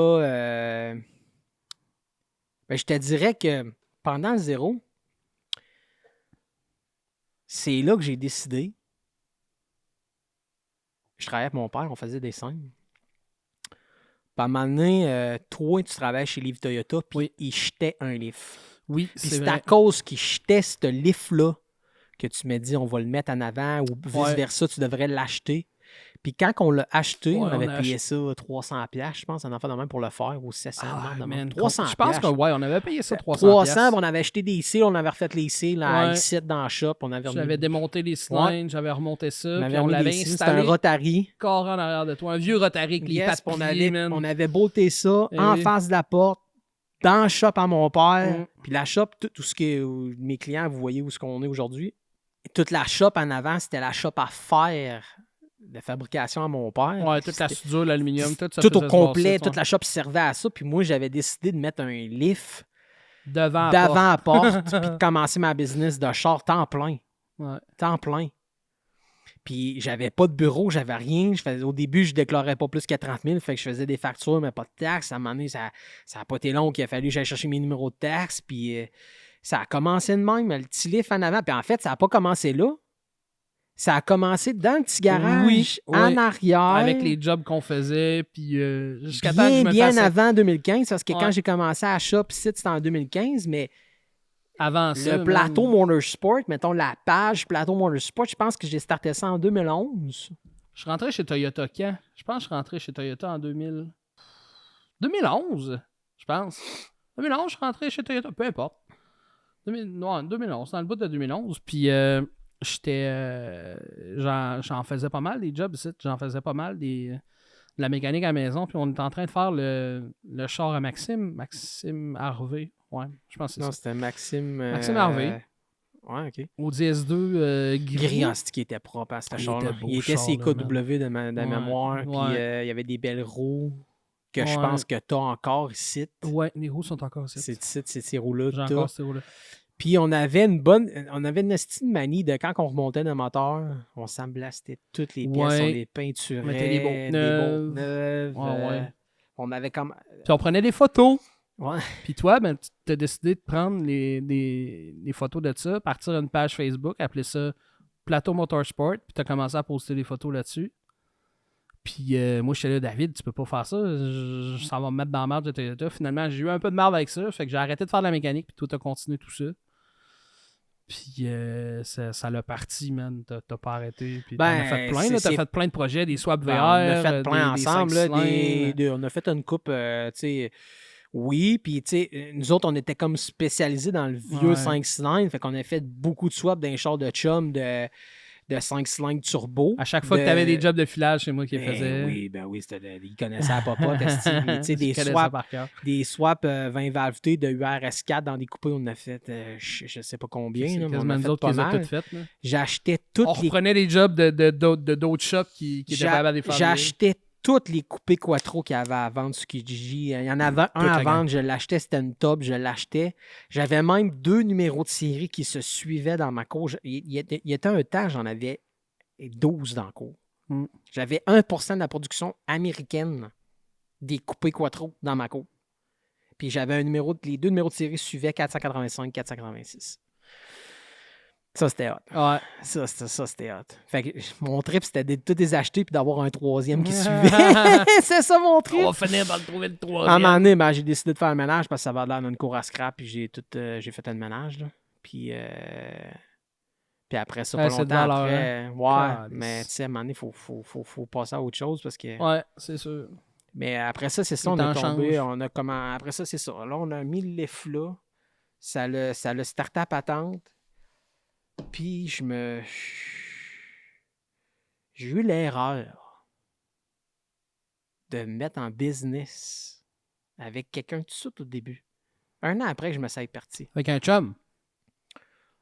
je te dirais que pendant le zéro, c'est là que j'ai décidé. Je travaillais avec mon père, on faisait des scènes. Puis à un moment donné, toi, tu travailles chez Livre Toyota, puis il jetait un livre. Oui, c'est à cause qu'il jetait ce livre-là que tu m'as dit on va le mettre en avant ou vice-versa, tu devrais l'acheter. Puis quand on l'a acheté, on avait payé ça 300$, je pense, un enfant de même pour le faire, ou 700$. 300$. Je pense qu'on avait payé ça 300$. 300$, on avait acheté des cils, on avait refait les cils ici dans le shop. J'avais démonté les cylindres, j'avais remonté ça, puis on l'avait installé. C'était un Rotary. Carré en arrière de toi, un vieux Rotary avec les pattes pliées, on avait bolté ça en face de la porte, dans le shop à mon père. Puis la shop, tout ce que mes clients, vous voyez où est-ce qu'on est aujourd'hui, toute la shop en avant, c'était la shop à fer de fabrication à mon père. Ouais, toute la soudure, l'aluminium, tout ça. Tout au complet, toute la shop servait à ça. Puis moi, j'avais décidé de mettre un lift Devant la porte, puis de commencer ma business de char temps plein. Ouais. Temps plein. Puis j'avais pas de bureau, j'avais rien. Au début, je déclarais pas plus que 30 000, fait que je faisais des factures, mais pas de taxes. À un moment donné, ça a pas été long qu'il a fallu que j'aille chercher mes numéros de taxes. Puis ça a commencé de même, le petit lift en avant. Puis en fait, ça a pas commencé là. Ça a commencé dans le petit garage, en arrière. Avec les jobs qu'on faisait, puis jusqu'à temps que je me bien fasse... avant 2015, parce que quand j'ai commencé à Shop ici, c'était en 2015, mais avant ça, le plateau Motorsport, mettons la page plateau Motorsport, je pense que j'ai starté ça en 2011. Je suis rentré chez Toyota quand? Je pense que je suis rentré chez Toyota en 2011, je pense. 2011, je suis rentré chez Toyota, peu importe. Non, 2011, dans le bout de 2011, puis... j'en faisais pas mal des jobs ici. J'en faisais pas mal de la mécanique à la maison. Puis on est en train de faire le char à Maxime Harvey. Ouais, je pense que c'est ça. Non, c'était Maxime Harvey. Ouais, OK. Au DS2 gris. Qui était propre à ce char-là. Était beau, Il était char-là, CKW de mémoire. Puis il y avait des belles roues que je pense que tu as encore ici. Ouais, les roues sont encore ici. C'est ces roues-là. J'ai encore ces roues-là. Puis on avait une estime manie de quand on remontait le moteur, on s'emblastait toutes les pièces, on les peinturait, on mettait des beaux neuves. On avait comme... Puis on prenait des photos. Ouais. Puis toi, ben, tu as décidé de prendre les photos de ça, partir une page Facebook, appeler ça Plateau Motorsport, puis tu as commencé à poster des photos là-dessus. Puis moi, je suis là, David, tu peux pas faire ça, ça va me mettre dans la merde de Toyota. Finalement, j'ai eu un peu de merde avec ça, fait que j'ai arrêté de faire de la mécanique, puis toi, tu as continué tout ça. Puis ça l'a parti, man. T'as pas arrêté. Puis t'en as fait plein, là. T'as fait plein de projets, des swaps VR. On a fait plein ensemble, là, on a fait une coupe, tu sais... Oui, puis tu sais, nous autres, on était comme spécialisés dans le vieux 5 cylindres, fait qu'on a fait beaucoup de swaps d'un char de chum de 5 cylindres turbo. À chaque fois que tu avais des jobs de filage, c'est moi qui les faisais. Oui, ils connaissaient à papa. Des swaps 20 valves T de URS4 dans des coupés, on en a fait, je sais pas combien. C'est là, mais on quasiment a nous fait autres pas qui les a mal. toutes faites. Là. J'achetais toutes on reprenait des jobs d'autres shops qui étaient pas mal des faire. J'achetais toutes les coupés Quattro qu'il y avait à vendre sur Kijiji. Il y en avait un à vendre, je l'achetais, c'était une top, je l'achetais. J'avais même 2 numéros de série qui se suivaient dans ma cour. Il y était un temps, j'en avais 12 dans la cour. J'avais 1% de la production américaine des coupés Quattro dans ma cour. Puis j'avais les 2 numéros de série suivaient 485, 486. Ça, c'était hot. Ouais. Ça, c'était hot. Fait que mon trip, c'était de tout les acheter puis d'avoir un troisième qui suivait. C'est ça, mon trip. On va finir par le trouver le troisième. À un moment donné, j'ai décidé de faire un ménage parce que ça va l'air d'une cour à scrap puis j'ai fait un ménage. Là. Puis après ça, pas longtemps après... mais tu sais, à un moment donné, il faut passer à autre chose parce que... Ouais, c'est sûr. Mais après ça, c'est ça, on est tombé. Après ça, c'est ça. Là, on a mis le lift là. Ça l'a starté à patente. Puis j'ai eu l'erreur de me mettre en business avec quelqu'un tout de suite au début. 1 an après que je me suis parti. Avec un chum?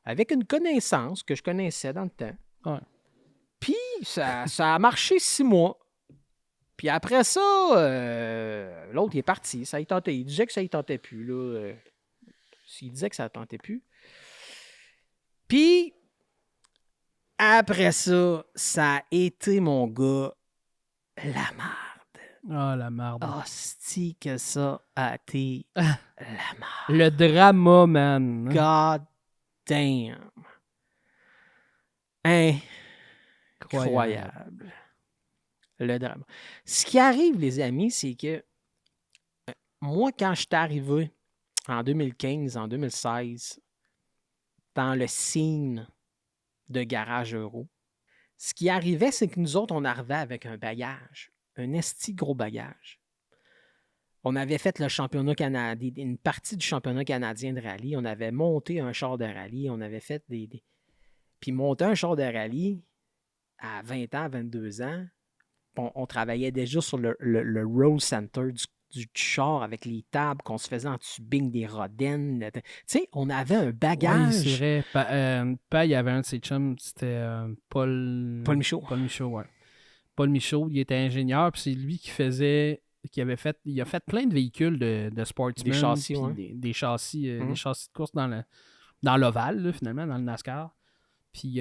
Avec une connaissance que je connaissais dans le temps. Ouais. Puis ça a marché 6 mois. Puis après ça, l'autre il est parti. Ça y tentait. Il disait que ça y tentait plus. Là. Il disait que ça ne tentait plus. Puis, après ça, ça a été, mon gars, la merde. Ah, la merde. Hostie que ça a été la merde. Le drama, man. God damn. Incroyable. Le drama. Ce qui arrive, les amis, c'est que moi, quand je suis arrivé en 2015, en 2016, dans le scene de Garage Euro, ce qui arrivait, c'est que nous autres, on arrivait avec un bagage, un esti gros bagage. On avait fait le championnat canadien, une partie du championnat canadien de rallye. On avait monté un char de rallye. On avait fait Puis monter un char de rallye à 20 ans, 22 ans, on travaillait déjà sur le roll center du char avec les tables qu'on se faisait en tubing, des rodènes. Tu sais, on avait un bagage. Oui, c'est vrai. Il y avait un de ses chums, c'était Paul Michaud. Paul Michaud, ouais. Paul Michaud, il était ingénieur, puis c'est lui qui faisait il a fait plein de véhicules de sportsmen. Des châssis, puis ouais. des châssis de course dans l'ovale, là, finalement, dans le NASCAR. Puis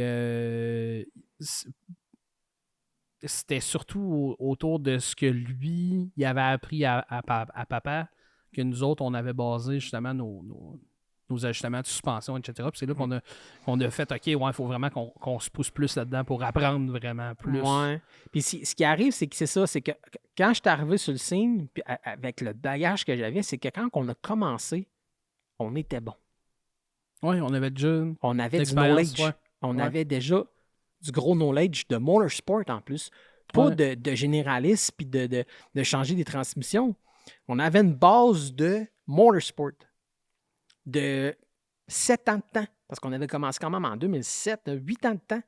c'était surtout autour de ce que lui, il avait appris à papa, que nous autres, on avait basé justement nos ajustements de suspension, etc. Puis c'est là qu'on a fait, OK, ouais, il faut vraiment qu'on se pousse plus là-dedans pour apprendre vraiment plus. Ouais. Puis ce qui arrive, c'est que c'est ça, c'est que quand je suis arrivé sur le scene, puis avec le bagage que j'avais, c'est que quand on a commencé, on était bon. Oui, on avait déjà On avait du d'expérience, knowledge. ouais. On Ouais. avait déjà du gros knowledge de motorsport en plus. Pas de généraliste puis de changer des transmissions. On avait une base de motorsport de 7 ans de temps. Parce qu'on avait commencé quand même en 2007, 8 ans de temps.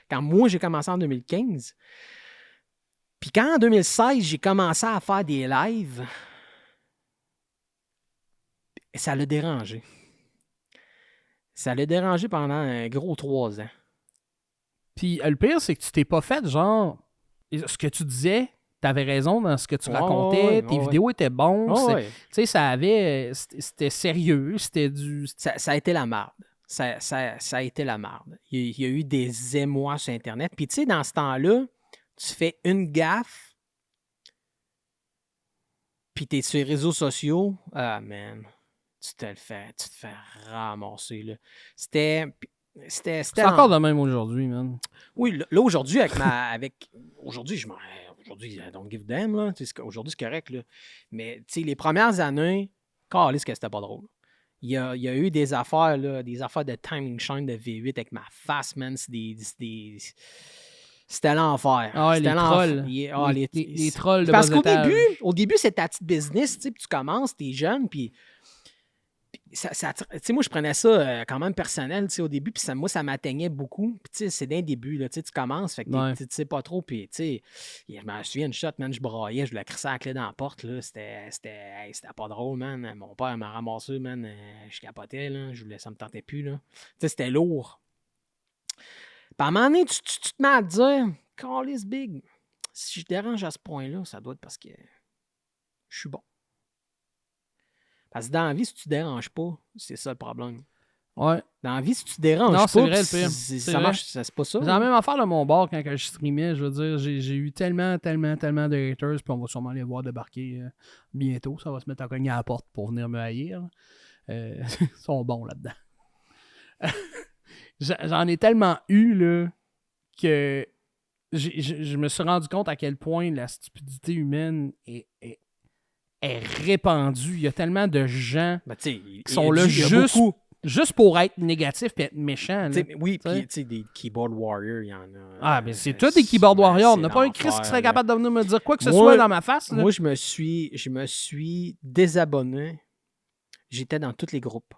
Quand moi, j'ai commencé en 2015. Puis quand en 2016, j'ai commencé à faire des lives, ça l'a dérangé. Ça l'a dérangé pendant un gros 3 ans. Puis le pire, c'est que tu t'es pas fait genre. Ce que tu disais, t'avais raison dans ce que tu racontais, tes vidéos étaient bonnes. Tu sais, ça avait. C'était sérieux, c'était du. Ça a été la marde. Ça a été la marde. Il y a eu des émois sur Internet. Puis tu sais, dans ce temps-là, tu fais une gaffe, puis t'es sur les réseaux sociaux. Ah, man. Tu te fais ramasser, là. C'était C'est encore de même aujourd'hui, man. Oui, là, aujourd'hui, aujourd'hui, aujourd'hui, I don't give them, là. Aujourd'hui, c'est correct, là. Mais, tu sais, les premières années, calisse que c'était pas drôle. Il y a eu des affaires, là, des affaires de timing shine de V8 avec ma face, man. C'était l'enfer. Ah ouais, c'était les trolls. Les trolls de Parce bas qu'au étage. début, c'est ta petite business, tu sais, puis tu commences, t'es jeune, puis tu sais, moi, je prenais ça quand même personnel, tu sais, au début, puis moi, ça m'atteignait beaucoup. Puis, tu sais, c'est d'un début, là, tu sais, tu commences, fait que tu sais pas trop, puis, tu sais, je me souviens une shot, man, je braillais, je voulais crisser la clé dans la porte, là, c'était pas drôle, man. Mon père m'a ramassé, man, je capotais, là, ça me tentait plus, là. Tu sais, c'était lourd. Puis, à un moment donné, tu te mets à te dire, Callis Big, si je dérange à ce point-là, ça doit être parce que je suis bon. Parce que dans la vie, si tu ne déranges pas, c'est ça le problème. Ouais. Dans la vie, si tu te déranges non, pas, c'est vrai, le pire. ça marche, c'est pas ça. C'est la même affaire de mon bar quand je streamais. Je veux dire, j'ai eu tellement de haters, puis on va sûrement les voir débarquer bientôt. Ça va se mettre à cogner à la porte pour venir me haïr. Ils sont bons là-dedans. J'en ai tellement eu là, que je me suis rendu compte à quel point la stupidité humaine est répandue. Il y a tellement de gens qui sont là juste pour être négatifs et être méchants. Là, oui, puis tu sais, des keyboard warriors, il y en a. Ah, mais c'est tous des keyboard warriors. On n'a pas un Christ qui serait capable de venir me dire quoi que ce soit dans ma face. Là. Moi, je me suis désabonné. J'étais dans tous les groupes.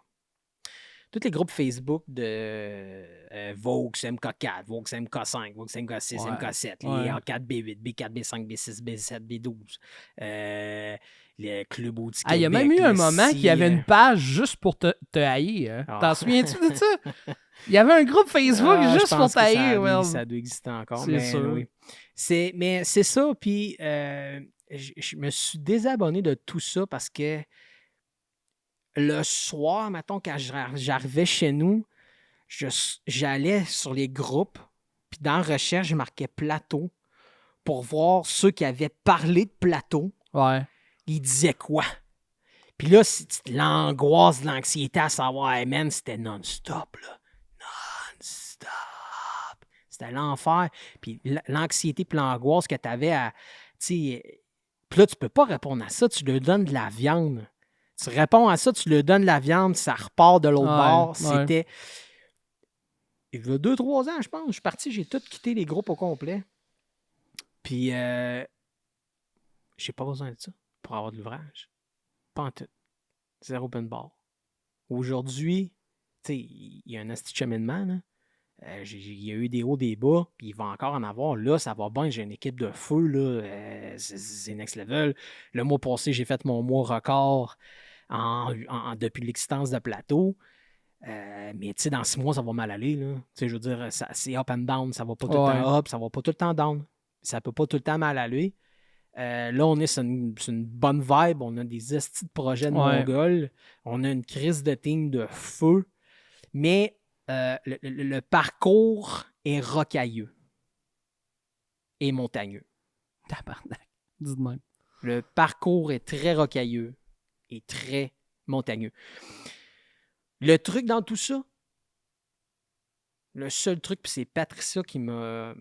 Tous les groupes Facebook de Vaux, MK4, Vaux, MK5, Vaux, MK6, MK7, les A4, B8, B4, B5, B6, B7, B12, les clubs au Québec. Il y a même eu un moment qu'il y avait une page juste pour te haïr. Hein? T'en souviens-tu de ça? Il y avait un groupe Facebook juste pour t'haïr. Ça doit exister encore. C'est sûr. Oui. Mais c'est ça, puis je me suis désabonné de tout ça parce que le soir, mettons, quand j'arrivais chez nous, j'allais sur les groupes, puis dans recherche, je marquais plateau pour voir ceux qui avaient parlé de plateau. Ouais. Ils disaient quoi? Puis là, l'angoisse, l'anxiété à savoir, hey man, c'était non-stop, là. Non-stop. C'était l'enfer. Puis l'anxiété puis l'angoisse que tu avais à... Puis là, tu peux pas répondre à ça. Tu lui donnes de la viande. Tu réponds à ça, tu lui donnes de la viande, ça repart de l'autre bord. C'était... Il y a 2-3 ans, je pense. Je suis parti, j'ai tout quitté les groupes au complet. Puis, j'ai pas besoin de ça pour avoir de l'ouvrage. Pas en tout. Zéro open bar. Aujourd'hui, tu sais, il y a un asti de cheminement, là. Il y a eu des hauts, des bas, puis il va encore en avoir. Là, ça va bien. J'ai une équipe de feu, là. C'est next level. Le mois passé, j'ai fait mon mois record depuis l'existence de plateau. Mais tu sais, dans 6 mois, ça va mal aller, là. Tu sais, je veux dire, c'est up and down. Ça va pas tout le temps up, ça va pas tout le temps down. Ça peut pas tout le temps mal aller. Là, on est sur une bonne vibe. On a des estis de projets de Mongols. On a une crise de team de feu. Mais le parcours est rocailleux et montagneux. Tabarnak. Dis de même. Le parcours est très rocailleux et très montagneux. Le truc dans tout ça, le seul truc, puis c'est Patricia qui m'a...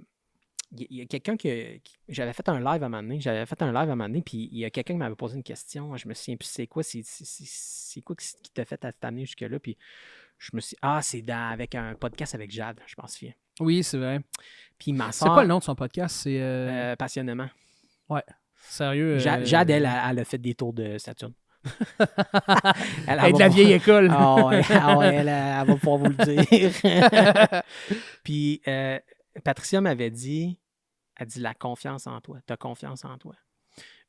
Il y a quelqu'un j'avais fait un live à un moment donné, puis il y a quelqu'un qui m'avait posé une question. Je me souviens plus c'est quoi, c'est quoi qui t'a fait t'amener jusque-là, puis je me suis dit, c'est avec un podcast avec Jade, je pense bien. Oui, c'est vrai. Puis ma C'est soeur... quoi le nom de son podcast? C'est... Passionnément. Ouais. Sérieux. Jade, elle a fait des tours de Saturne. Elle est de la vieille école. Elle va pouvoir vous le dire. Puis Patricia m'avait dit, elle dit la confiance en toi. Tu as confiance en toi.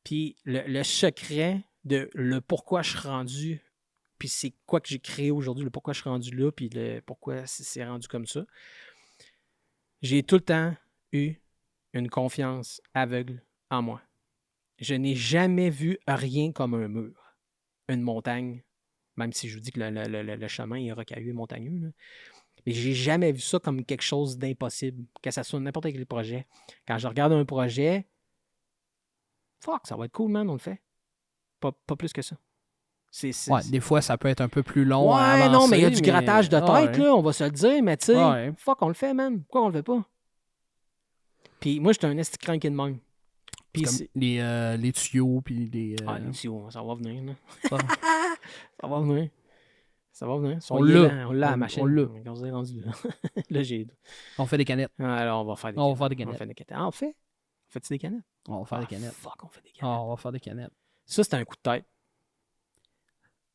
Puis le secret de le pourquoi je suis rendu, puis c'est quoi que j'ai créé aujourd'hui, le pourquoi je suis rendu là, puis le pourquoi c'est rendu comme ça. J'ai tout le temps eu une confiance aveugle en moi. Je n'ai jamais vu rien comme un mur, une montagne, même si je vous dis que le chemin est rocailleux et montagneux. Là. Mais j'ai jamais vu ça comme quelque chose d'impossible, que ça soit n'importe quel projet. Quand je regarde un projet, ça va être cool, man, on le fait. Pas plus que ça. Des fois, ça peut être un peu plus long à avancer. Non, mais il y a du grattage de tête, là, on va se le dire, mais tu sais, on le fait, man. Pourquoi on le fait pas? Puis moi, j'étais un esti cranké de même. Puis les tuyaux, puis les... les tuyaux, ça va venir, là. Ça va venir. Ça va venir. On l'a à la machine. On l'a. Là, j'ai... On fait des canettes. Alors, on va faire des canettes. On fait? Fais-tu des canettes? On va faire des canettes. On fait des canettes. On va faire des canettes. Ça, c'était un coup de tête.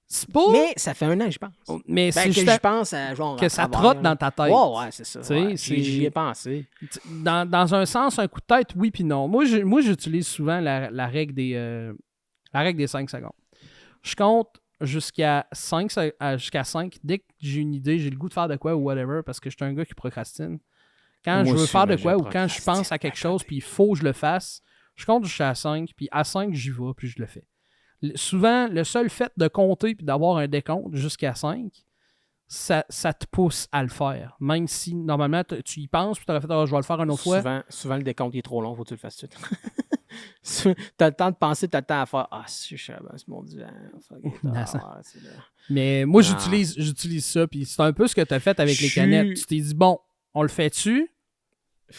C'est pas... Mais ça fait un an, je pense. Mais c'est juste je pense à, genre, que ça trotte dans ta tête. Ouais, c'est ça. J'y ai pensé. Dans un sens, un coup de tête, oui puis non. Moi, j'utilise souvent la règle des 5 secondes. Je compte jusqu'à 5. Dès que j'ai une idée, j'ai le goût de faire de quoi ou whatever, parce que je suis un gars qui procrastine. Quand je veux faire de quoi ou quand je pense à quelque chose puis il faut que je le fasse, je compte jusqu'à 5, puis à 5, j'y vais, puis je le fais. Souvent, le seul fait de compter puis d'avoir un décompte jusqu'à 5, ça te pousse à le faire. Même si, normalement, tu y penses puis tu aurais fait « je vais le faire une autre fois ». Souvent, le décompte est trop long, faut que tu le fasses tout de suite. Tu as le temps de penser, tu as le temps à faire « c'est mon Dieu. Mais moi, j'utilise ça, puis c'est un peu ce que tu as fait avec les canettes. Tu t'es dit « bon, on le fait-tu ».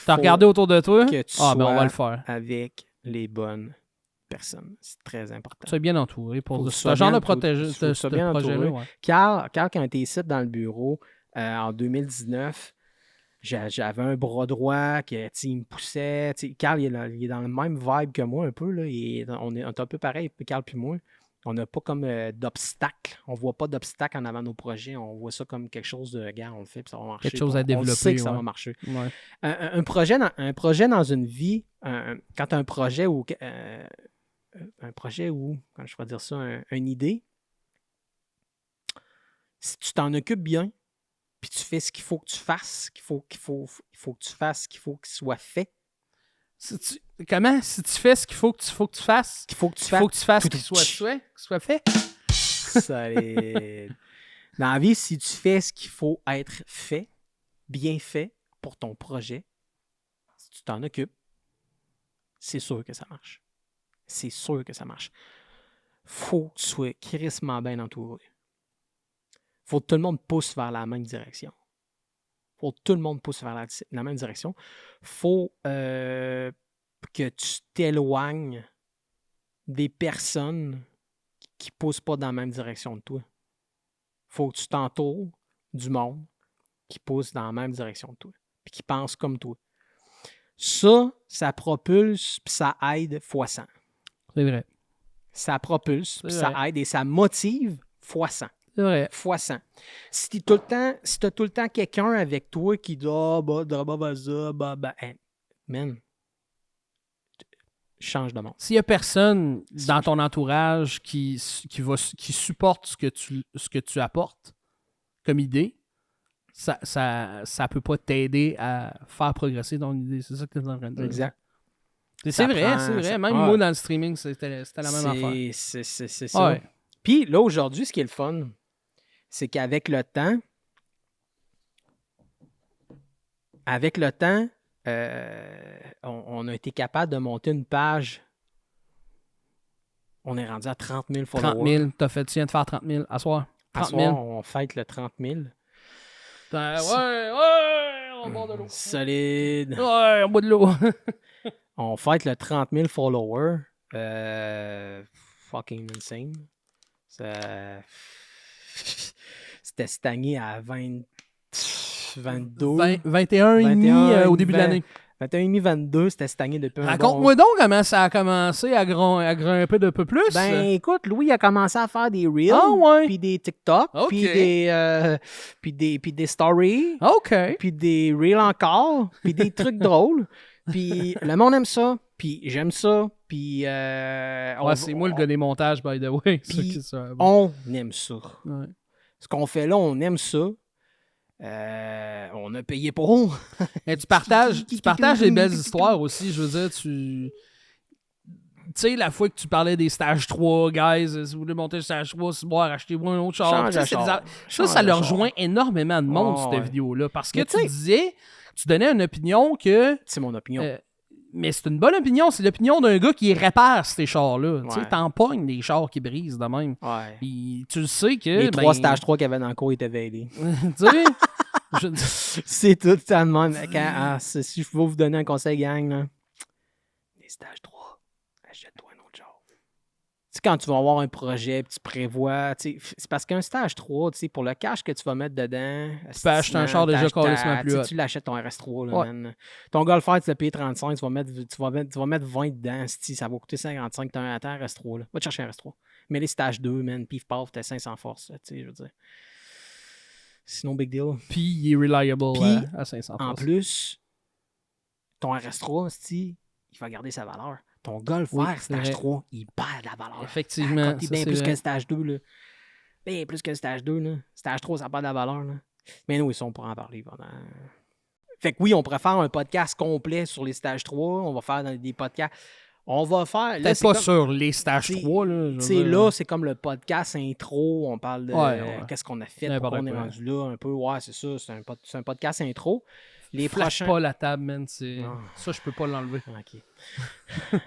Tu as regardé autour de toi. On va le faire. Avec les bonnes personnes. C'est très important. Tu es bien entouré pour ce genre de projet-là. Ouais. Carl, quand était ici dans le bureau en 2019, j'avais un bras droit qui me poussait. Carl, il est dans le même vibe que moi un peu. Là. On est un peu pareil, Carl puis moi. On n'a pas comme d'obstacle. On ne voit pas d'obstacle en avant de nos projets. On voit ça comme quelque chose de, regarde, on le fait, puis ça va marcher. Quelque chose à développer. On sait que ça va marcher. Ouais. Un projet dans une vie, quand tu as un projet ou quand je vais dire ça, une idée, si tu t'en occupes bien, puis tu fais ce qu'il faut que tu fasses, qu'il faut que tu fasses, qu'il faut qu'il soit fait. Comment? Si tu fais ce qu'il faut que tu fasses, qu'il faut que tu fasses qu'il soit fait? Dans la vie, si tu fais ce qu'il faut être fait, bien fait pour ton projet, si tu t'en occupes, c'est sûr que ça marche. C'est sûr que ça marche. Faut que tu sois crissement bien entouré. Faut que tout le monde pousse vers la même direction. Faut que tout le monde pousse vers la même direction. Faut que tu t'éloignes des personnes qui ne poussent pas dans la même direction que toi. Faut que tu t'entoures du monde qui pousse dans la même direction que toi et qui pense comme toi. Ça propulse puis ça aide fois 100. C'est vrai. Ça propulse, puis ça aide et ça motive fois 100. C'est vrai. Fois 100. Si tu as tout le temps quelqu'un avec toi qui dit man, change de monde. S'il n'y a personne dans ton entourage qui supporte ce que tu apportes comme idée, ça peut pas t'aider à faire progresser ton idée. C'est ça que tu es en train de dire. Exact. C'est vrai. Même moi, dans le streaming, c'était la même affaire. C'est ça. Ouais. Puis là, aujourd'hui, ce qui est le fun, c'est qu'avec le temps, on a été capable de monter une page. On est rendu à 30 000 followers. 30 000. Tu viens de faire 30 000 à soir. 30 000. À soir, on fête le 30 000. Ouais, on boit de l'eau. Solide. Ouais, on boit de l'eau. On fête le 30 000 followers. Fucking insane. C'était stagné à 22. 21,5 au début de l'année. 21,5, 22, c'était stagné depuis un Raconte-moi donc comment ça a commencé à grimper d'un peu plus. Ben, écoute, Louis a commencé à faire des Reels, puis des TikTok, puis des Stories, puis des Reels encore, puis des trucs drôles. Puis le monde aime ça, puis j'aime ça, puis... c'est moi le gars des montages, by the way. On aime ça. Ouais. Ce qu'on fait là, on aime ça. On a payé pour. Mais tu partages des belles histoires aussi. Je veux dire, tu sais, la fois que tu parlais des stages 3, guys, si vous voulez monter le stage 3, si boire, achetez-moi un autre char. Ça leur rejoint énormément de monde, cette vidéo-là. Parce que tu donnais une opinion que... C'est mon opinion. Mais c'est une bonne opinion. C'est l'opinion d'un gars qui répare ces chars-là. Tu sais, t'en pognes des chars qui brisent de même. Ouais. Puis tu le sais que... Les 3 stages 3 qu'il y avait dans le cours étaient veillés. Tu sais... C'est tout ça de même. Si je peux vous donner un conseil, gang, là. Les stages 3, achète-toi un autre char. Tu sais, quand tu vas avoir un projet, tu prévois... C'est parce qu'un stage 3, pour le cash que tu vas mettre dedans... Tu peux acheter un char déjà carrément plus haut. Tu l'achètes ton RS3, là, man. Ton Golfer, tu l'as payé 35, tu vas mettre 20 dedans. Ça va coûter 55, tu as un RS3, là. Va te chercher un RS3. Mais les stages 2, man, pif paf, t'as 500 force, tu sais, je veux dire. Sinon, big deal. Puis, il est reliable à 500 force. En plus, ton RS3, il va garder sa valeur. Ton Golf R stage 3, il perd de la valeur. Effectivement. Quand bien plus que stage 2, là. Bien plus que stage 2, là. Stage 3, ça perd de la valeur, là. Mais nous, ils sont pour en parler pendant... Fait que oui, on pourrait faire un podcast complet sur les stages 3. On va faire des podcasts... On va faire... Peut-être pas sur les stages 3, là. Là, c'est comme le podcast intro. On parle de qu'est-ce qu'on a fait, pourquoi on est rendu là, un peu. Ouais, c'est ça. C'est un podcast intro. Les prochains... pas la table, man. Ça, je peux pas l'enlever. OK.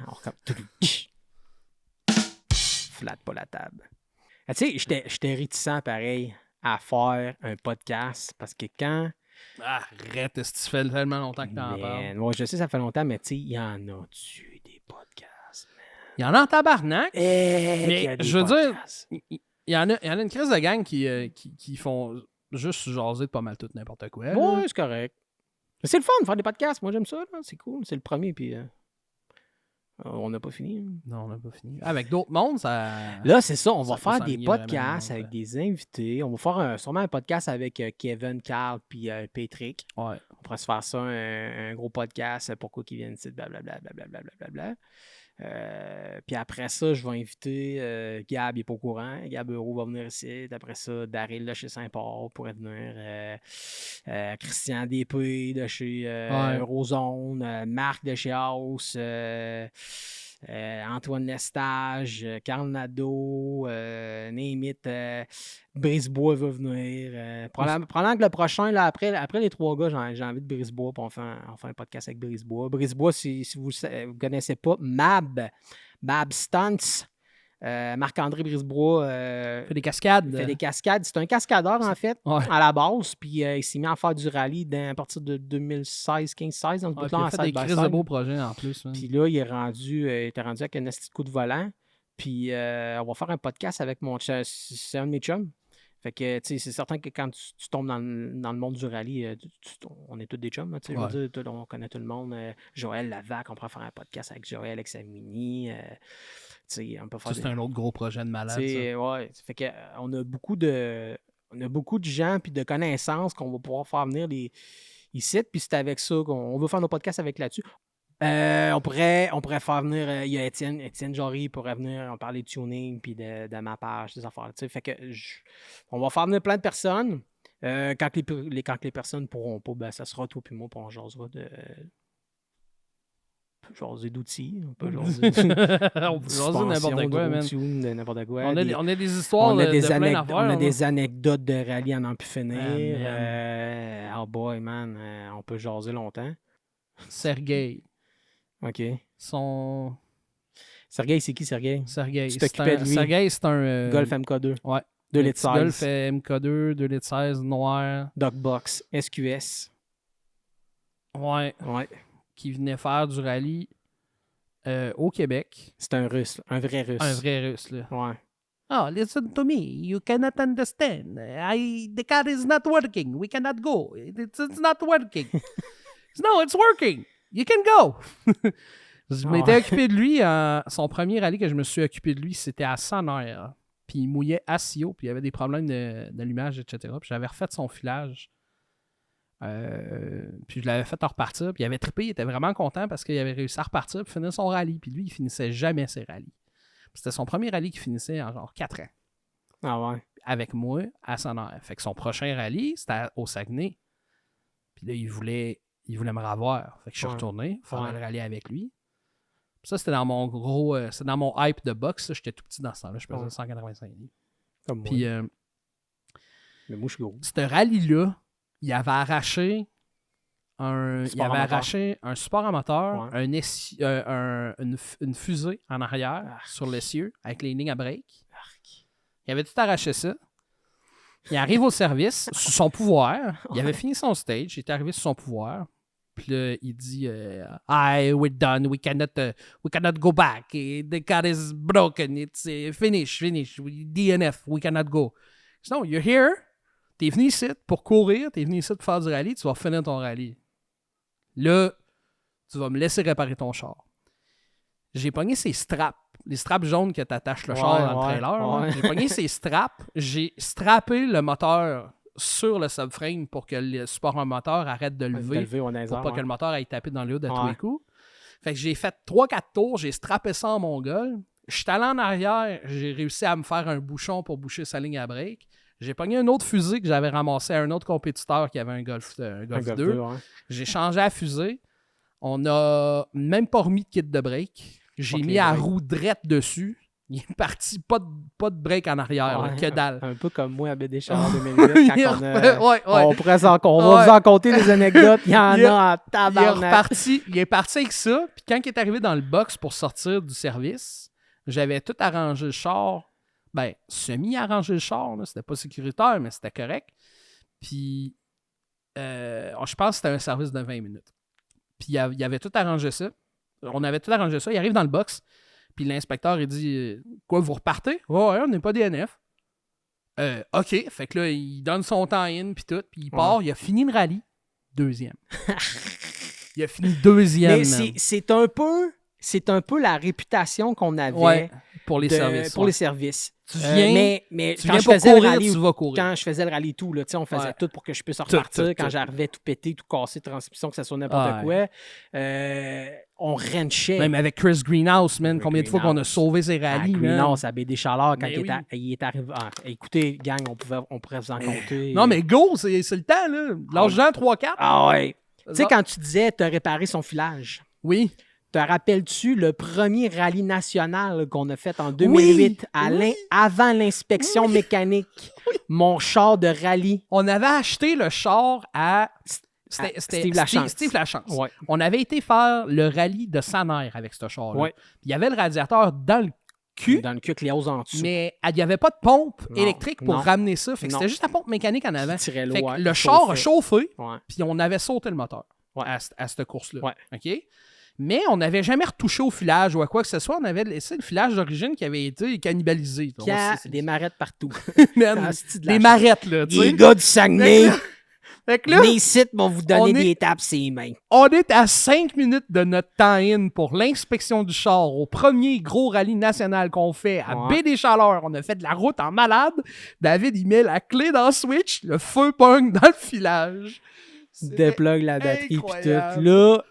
On recommence. Flatte pas la table. Tu sais, j'étais réticent, pareil, à faire un podcast parce que quand... Arrête, ça fait tellement longtemps que t'en parles. Ouais, je sais, ça fait longtemps, mais tu sais, il y en a-tu des podcasts, man? Il y en a en tabarnak. Mais je veux podcasts. dire, il y en a une crise de gang qui font juste jaser de pas mal tout n'importe quoi. Ouais, c'est correct. Mais c'est le fun de faire des podcasts. Moi, j'aime ça. Là. C'est cool. C'est le premier, puis on n'a pas fini. Non, on n'a pas fini. Avec d'autres mondes, ça... Là, c'est ça. On va faire des podcasts avec des invités. On va faire sûrement un podcast avec Kevin, Carl, puis Patrick. Ouais. On pourrait se faire ça, un gros podcast. Pourquoi qu'ils viennent ici, blablabla, blablabla. Puis après ça, je vais inviter Gab, il n'est pas au courant. Gab Euro va venir ici. Après ça, Daryl de chez Saint-Paul pourrait venir. Christian Despé de chez Eurozone. Marc de chez House. Antoine Lestage. Carl Nadeau. Némit. Brisebois va venir. Probablement que le prochain, là, après les 3 gars, j'ai envie de Brisebois. Puis on fait un podcast avec Brisebois. Brisebois, si vous ne connaissez pas, Mab Stunts. Marc-André Brisebois fait des cascades. C'est un cascadeur, en fait, à la base. Puis il s'est mis à faire du rallye à partir de 2016, 15-16. Donc, il a fait des crises de beaux projets en plus. Puis là, il était rendu avec un petit coup de volant. Puis on va faire un podcast avec c'est un de mes chums. Fait que, tu sais, c'est certain que quand tu tombes dans le monde du rallye, on est tous des chums, tu sais, je veux dire, on connaît tout le monde. Joël Lavac, on pourrait faire un podcast avec Joël Examini. Tu sais, on peut faire... C'est un autre gros projet de malade, ça. Ouais, fait que on a beaucoup de gens puis de connaissances qu'on va pouvoir faire venir ici, puis c'est avec ça qu'on veut faire nos podcasts avec là-dessus. On pourrait faire venir, il y a Étienne Jory pourrait venir, on parlait de tuning puis de ma page, des affaires. Fait que on va faire venir plein de personnes. Quand les personnes pourront pas, ben ça sera toi puis moi, puis on jasera de jaser d'outils. On peut jaser On peut jaser n'importe quoi, man. de n'importe quoi. On a des histoires on a de des plein d'affaires. On a des anecdotes de rallye à n'en plus finir. Man. Oh boy, man. On peut jaser longtemps. Sergei. OK. Sergei, c'est qui, Sergei? Sergei. Tu t'occupais de lui. Sergei, c'est un... Golf MK2. Ouais. 2 litres 16. Golf MK2, 2 litres 16, noir. Dogbox, SQS. Ouais. Qui venait faire du rallye au Québec. C'est un russe, un vrai russe. Un vrai russe, là. Ouais. Oh, listen to me. You cannot understand. The car is not working. We cannot go. It's not working. No, it's working. You can go. Je m'étais occupé de lui. Son premier rallye que je me suis occupé de lui, c'était à Saner. Puis il mouillait à Sio, puis il y avait des problèmes d'allumage, etc. Puis j'avais refait son filage. Puis je l'avais fait en repartir. Puis il avait trippé, il était vraiment content parce qu'il avait réussi à repartir puis finir son rallye. Puis lui, il finissait jamais ses rallyes. C'était son premier rallye qui finissait en genre 4 ans. Ah ouais. Avec moi à Saner. Fait que son prochain rallye, c'était au Saguenay. Puis là, il voulait me revoir. Fait que je suis retourné faire le rallye avec lui. Puis ça, c'était dans mon gros... c'est dans mon hype de boxe. J'étais tout petit dans ce temps-là. Je pesais 185 livres. Comme puis, moi. Mais moi, je suis gros. Ce rallye-là, il avait arraché un support à moteur, une fusée en arrière sur l'essieu avec les lignes à break. Il avait tout arraché ça. Il arrive au service sous son pouvoir. Il avait fini son stage. Il était arrivé sous son pouvoir. Puis là, il dit we're done. We cannot go back. The car is broken. It's finish. DNF. We cannot go. So, you're here. T'es venu ici pour courir. T'es venu ici pour faire du rallye. Tu vas finir ton rallye. Là, tu vas me laisser réparer ton char. J'ai pogné ces straps. Les straps jaunes que t'attaches le char dans le trailer. J'ai pogné ces straps. J'ai strappé le moteur sur le subframe pour que le support en moteur arrête de lever pour pas que le moteur aille taper dans le haut de tous les coups. Fait que j'ai fait 3-4 tours, j'ai strappé ça en mongol. Je suis allé en arrière, j'ai réussi à me faire un bouchon pour boucher sa ligne à break. J'ai pogné un autre fusée que j'avais ramassé à un autre compétiteur qui avait un Golf 2. J'ai changé la fusée. On a même pas remis de kit de break. J'ai mis la roue drette dessus. Il est parti, pas de break en arrière, que dalle. Un peu comme moi à BD Chaleur 2008, quand on va vous en compter des anecdotes, il y en a en tabarnak. Il est parti avec ça, puis quand il est arrivé dans le box pour sortir du service, j'avais tout arrangé le char, semi-arrangé le char, là, c'était pas sécuritaire, mais c'était correct. Puis, je pense que c'était un service de 20 minutes. Puis, il avait tout arrangé ça. On avait tout arrangé ça, il arrive dans le box. Puis l'inspecteur, il dit « Quoi, vous repartez? Oh, » Ouais, on n'est pas DNF. OK. Fait que là, il donne son time, puis tout. Puis il part. Il a fini le rallye. 2e. Il a fini 2e. Mais c'est un peu la réputation qu'on avait pour les services. Pour les services. Tu viens, mais tu quand viens je faisais courir, le rallye, tu vas courir. Quand je faisais le rallye tout, là, on faisait tout pour que je puisse repartir. Quand j'arrivais tout pété, tout cassé, transmission, que ça soit n'importe quoi, on wrenchait. Même avec Chris Greenhouse, man, combien de fois qu'on a sauvé ses rallyes, man. Greenhouse, à BD Chaleur, quand il est arrivé. Écoutez, gang, on pourrait vous en compter. Non, mais go, c'est le temps, là. L'argent, 3-4. Ah ouais. Tu sais, quand tu disais, tu as réparé son filage. Oui. Te rappelles-tu le premier rallye national qu'on a fait en 2008 avant l'inspection mécanique? Mon char de rallye. On avait acheté le char à Steve Lachance. Steve Lachance. Ouais. On avait été faire le rallye de Saner avec ce char-là. Ouais. Il y avait le radiateur dans le cul. Dans le cul avec les hausses en dessous. Mais il n'y avait pas de pompe électrique pour ramener ça. Fait que c'était juste la pompe mécanique en avant. Fait que le char a chauffé, puis on avait sauté le moteur à cette course-là. Ouais. OK? Mais on n'avait jamais retouché au filage ou à quoi que ce soit. On avait laissé le filage d'origine qui avait été cannibalisé. Il y a des marettes partout. Des marettes, là. Les gars du Saguenay. Fait que là, les sites vont vous donner des tapes ses mains. On est à 5 minutes de notre time pour l'inspection du char au premier gros rallye national qu'on fait à BD Chaleur. On a fait de la route en malade. David, il met la clé dans le switch. Le feu pogne dans le filage. Déplugue la batterie puis tout.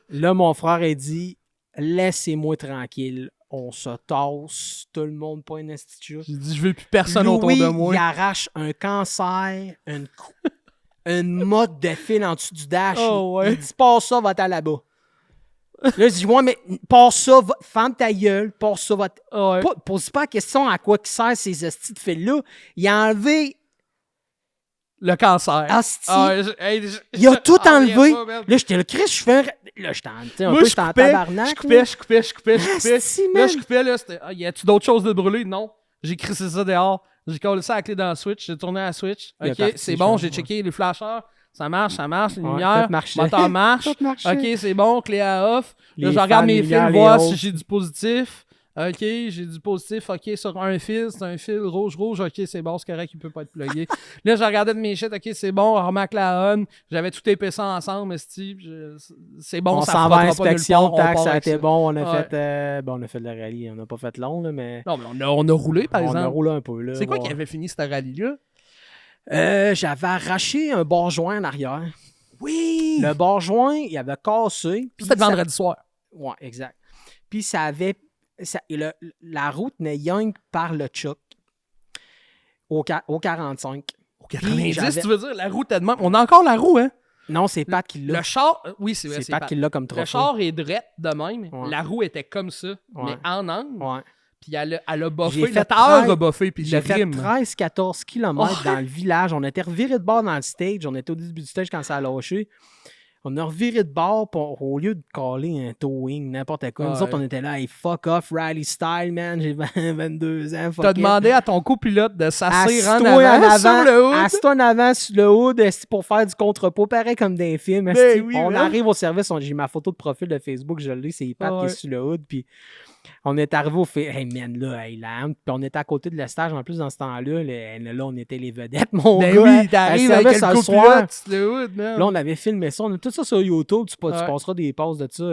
Là, mon frère a dit « Laissez-moi tranquille. On se tasse. Tout le monde pas une institution. » J'ai dit « Je veux plus personne autour de moi. » Il arrache un cancer, une mode de fil en dessous du dash. Il dit « Passe ça, va-t'en là-bas. » Là, je dis, ouais, mais passe ça, ferme ta gueule, passe ça, Ouais. Pose pas la question à quoi qui sert ces hosties de fils-là. Il a enlevé. Le cancer. Asti. Je Il a tout enlevé. Pas, man. Là, j'étais le Chris, je fais. Là, j'étais en Moi, je coupais, tabarnak. je coupais. Asti, Là, man. je coupais, là, c'était... y a-tu d'autres choses de brûler? Non. J'ai crissé ça dehors. J'ai collé ça à la clé dans la Switch. J'ai tourné à la Switch. Il est OK, parti, c'est bon, je j'ai pense, checké les flashers. Ça marche, les Ouais, lumières. tout marchait. Moteur marche. Tout marchait. OK, c'est bon, clé à off. Là, Les je regarde fans, mes les fils, lumières, voir les si autres. j'ai du positif. OK, j'ai du positif. OK, sur un fil, c'est un fil rouge. OK, c'est bon, c'est correct, il peut pas être plugué. Là, je regardais de mes shit. OK, c'est bon, on remarque la on. J'avais tout épais ça ensemble, c'est bon, On ça s'en va à frottera pas nulle inspection, part, on tac, part ça a avec été bon. On a Ouais. fait. On a fait le rallye. On n'a pas fait long, là, mais. Non, mais on a roulé, par on exemple. a roulé un peu, là. C'est quoi ouais. qui avait fini cette rallye-là? J'avais arraché un bord joint en arrière. Oui! Le bord joint, il avait cassé. puis C'était le ça- vendredi soir. Ouais, exact. Puis ça avait. La route n'est rien que par le choc au 45. Au 90, j'avais- tu veux dire, la roue est de même. On a encore la roue, hein? Non, c'est Pat qui l'a. Le char, oui, c'est vrai, C'est Pat qui l'a comme trophée. Le char est drette de même. Ouais. La roue était comme ça, mais Ouais. en angle. Ouais. Puis elle a buffé. J'ai Le fait tailleur 13 a buffé, puis le J'ai fait rime. 13-14 km Oh. dans le village. On était reviré de bord dans le stage. On était au début du stage quand ça a lâché. On a reviré de bord au lieu de caler un towing, n'importe quoi. Nous Ouais. autres, on était là, hey, fuck off, rally style, man. J'ai 22 ans. Fuck T'as it. demandé à ton copilote de s'asseoir en Assis-toi avant, sur le hood. Assis-toi en avant sur le hood pour faire du contrepoids, pareil comme dans les films. esti. oui, on man. arrive au service, j'ai ma photo de profil de Facebook, je l'ai, c'est Pat qui est Ouais. sur le hood. Puis on est arrivé au fait, hey man, là, hey, la honte. Puis on était à côté de la stage en plus dans ce temps-là. Là, on était les vedettes, mon Ben gars. oui, t'arrives avec service le le soir. copilote sur le hood, man. Là, on avait filmé ça. On a tout ça sur YouTube. Tu Ouais. passeras des pauses de ça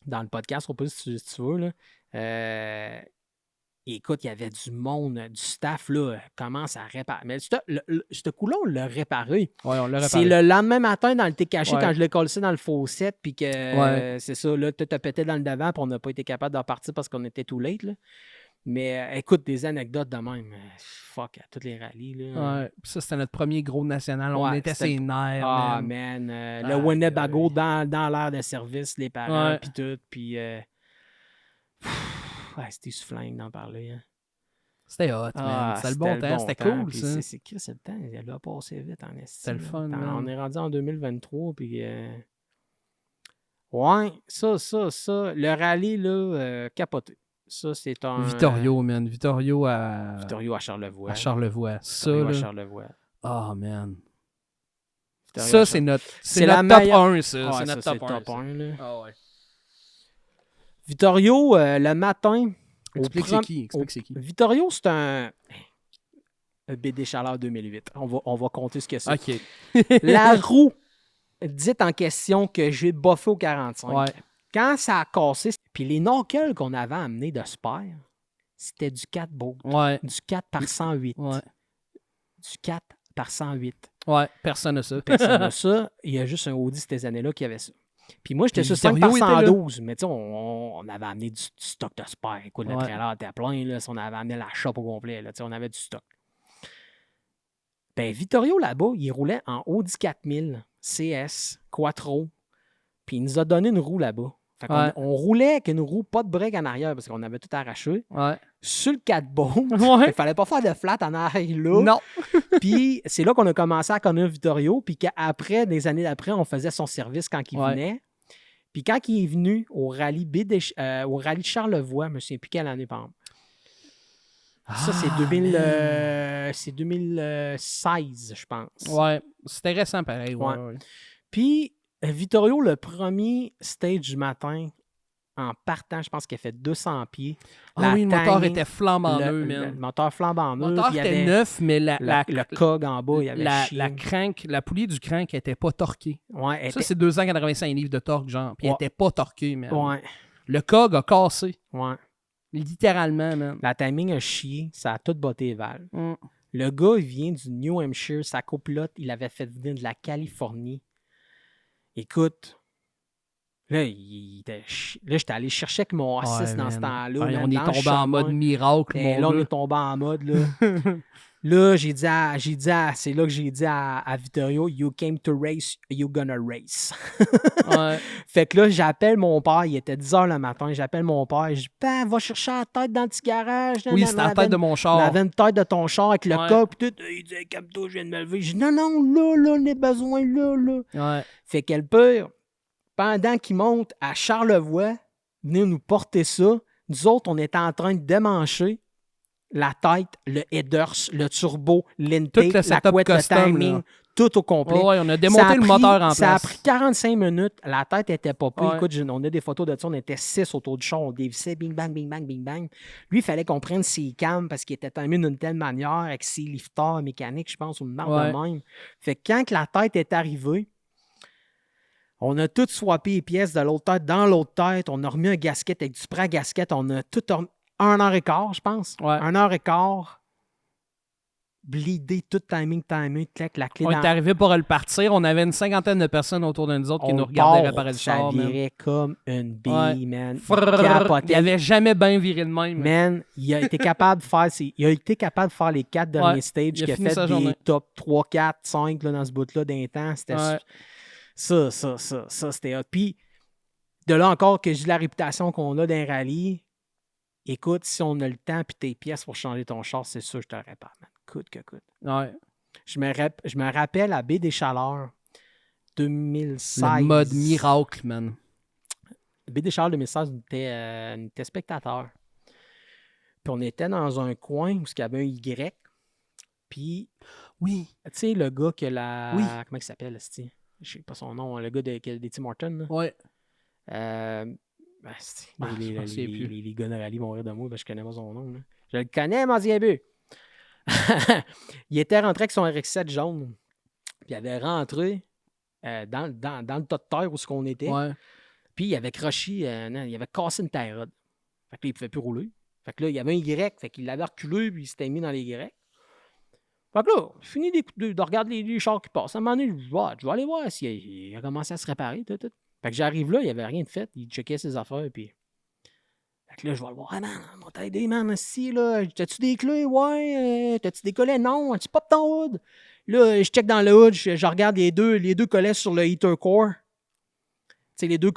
dans le podcast, au plus, si tu veux. Là. Écoute, il y avait du monde, du staff, là, commence à réparer. Mais ce coup-là, on l'a réparé. Ouais, on l'a C'est réparé. le lendemain matin dans le thé caché Ouais. quand je l'ai collé dans le faucet, puis que Ouais. c'est ça, là, tout a pété dans le devant, puis on n'a pas été capable de repartir parce qu'on était tout late. Là. Mais écoute, des anecdotes de même. Fuck, à toutes les rallyes. Là. Ouais. Puis ça, c'était notre premier gros national. On Ouais, était c'était- ses nerfs, Ah, man. man. Le Aïe, Winnebago aïe. dans l'air de service, les parents, Ouais. puis tout. Puis. Ouais, c'était soufflant d'en parler. Hein. C'était hot, man. C'était le bon temps. C'était cool, puis ça. C'est le temps. Il a passé vite en esti. C'était le là. fun, man. On est rendu en 2023, puis... Ouais, ça. Le rallye, là, capoté. Ça, c'est un... Vittorio, man. Vittorio à Vittorio à Charlevoix. Charlevoix. Ça, Vittorio à là. Charlevoix. Oh, man. Vittorio Ça, à c'est notre, C'est notre la top meilleure- 1, ça. Ouais, c'est ça, notre top 1. top 1, là. Ah ouais. Vittorio, le matin... Explique c'est qui. Explique c'est qui. Vittorio, c'est un BD Chaleur 2008. On va compter ce que c'est. OK. La roue dite en question que j'ai boffé au 45. Ouais. Quand ça a cassé, puis les knuckles qu'on avait amenés de Spire, c'était du 4 bolt, Ouais. du 4 par 108. Ouais. Du 4 par 108. Ouais. Personne n'a ça. Personne n'a ça. Il y a juste un Audi ces années-là qui avait ça. Puis moi, j'étais Puis sur 5 Vittorio par était là. 112. Mais tu sais, on avait amené du stock de Spire. Écoute, le Ouais. trailer était plein. Là, si on avait amené la shop au complet. Là, tu sais, on avait du stock. Ben, Vittorio, là-bas, il roulait en Audi 4000 CS Quattro. Puis il nous a donné une roue là-bas. Fait qu'on Ouais. on roulait avec une roue, pas de break en arrière parce qu'on avait tout arraché. Ouais. Sur le 4 bolt. Ouais. Il fallait pas faire de flat en arrière là. Non. Puis c'est là qu'on a commencé à connaître Vittorio. Puis qu'après, des années d'après, on faisait son service quand il Ouais. venait. Puis quand il est venu au rallye au rallye Charlevoix, je ne me souviens plus quelle année, par exemple. Ça, c'est 2016, je pense. Ouais. C'était récent, pareil. Ouais. Ouais. Ouais. Puis Vittorio, le premier stage du matin, en partant, je pense qu'il a fait 200 pieds. Ah La oui, le moteur timing, était flambant le neuf, man. moteur flambant Le neuf. moteur puis il y était avait neuf, mais le cog en bas, il y avait chié. la poulie du crank était pas torquée. Ouais, elle Ça, était- c'est 285 livres de torque, genre. Puis elle Ouais. était pas torquée, man. Ouais, Le cog a cassé. ouais. Littéralement, man. La timing a chié, ça a tout botté les valves. Mm. Le gars, il vient du New Hampshire, sa copilote, il avait fait venir de la Californie. Écoute, là, j'étais allé chercher avec mon A6 Ouais, dans ce man. temps-là. Ouais, man, on est dans le tombé en mode chemin. miracle, Et mon là, on gars. est tombé en mode, là. Là, c'est là que j'ai dit à Vittorio, you came to race, you gonna race. Ouais. Fait que là, j'appelle mon père, il était 10h le matin, j'appelle mon père, je dis, ben, va chercher la tête dans le petit garage. Oui, c'était la tête de mon char. On avait une tête de ton char avec le Ouais. cas, puis tout. Il dit, calme-toi, je viens de me lever. Je dis, non, là, on a besoin, là. Ouais. Fait qu'elle peut, pendant qu'il monte à Charlevoix, venir nous porter ça, nous autres, on était en train de démancher la tête, le headers, le turbo, l'intake, la setup couette, le custom, timing, là. tout au complet. Ouais, on a démonté le moteur en place. Ça a pris 45 minutes. La tête était pas prise. Ouais. Écoute, on a des photos de ça. On était 6 autour du char. On dévissait, bing, bang, bing, bang, bing, bang. Lui, il fallait qu'on prenne ses cams parce qu'il était timé d'une telle manière avec ses lifters mécaniques, je pense, ou une marque de même. Fait que quand la tête est arrivée, on a tout swappé les pièces de l'autre tête dans l'autre tête. On a remis un gasket avec du spray à gasket. On a tout 1h15, je pense. Ouais. 1h15. Bleedé, tout timé, la clé On est arrivé pour le partir. On avait une cinquantaine de personnes autour de nous autres qui nous regardaient réparer le char. Ça virait comme une bille, man. Il avait jamais bien viré de même. Man, il a été capable de faire les 4 derniers stages. Il a fait des top 3, 4, 5 là, dans ce bout-là d'un temps. C'était ça, c'était hot. Puis, de là encore que j'ai la réputation qu'on a d'un rallye, écoute, si on a le temps puis tes pièces pour changer ton char, c'est sûr que je te le répare, man. Coûte que coûte. Ouais. Je me rappelle à Baie des Chaleurs 2016. Le mode miracle, man. Baie des Chaleurs 2016, on était spectateurs. Puis on était dans un coin où il y avait un Y. Puis, oui. Tu sais, le gars que Oui. Comment il s'appelle, c'ti? Je sais pas son nom. Le gars des Tim Hortons. Là. Ouais. Les gars de rallye vont rire de moi parce que je connais pas son nom. Là. Je le connais, mon diable. Il était rentré avec son RX-7 jaune. Puis il avait rentré dans le tas de terre où on était. Ouais. Puis il avait croché, il avait cassé une taille rod. Fait que là, il ne pouvait plus rouler. Fait que là, il y avait un Y. Fait qu'il l'avait reculé puis il s'était mis dans les Y. Fait que là, fini de regarder les chars qui passent. À un moment donné, je vais aller voir s'il a commencé à se réparer. Tout. Fait que j'arrive là, il n'y avait rien de fait. Il checkait ses affaires, puis... Fait que là, je vais le voir. Ah, man, on va t'aider, man, ici, là. T'as-tu des clés? Ouais. T'as-tu des collets? Non. As-tu pop ton hood? Là, je check dans le hood, je regarde les deux collets sur le heater core. Tu sais, les deux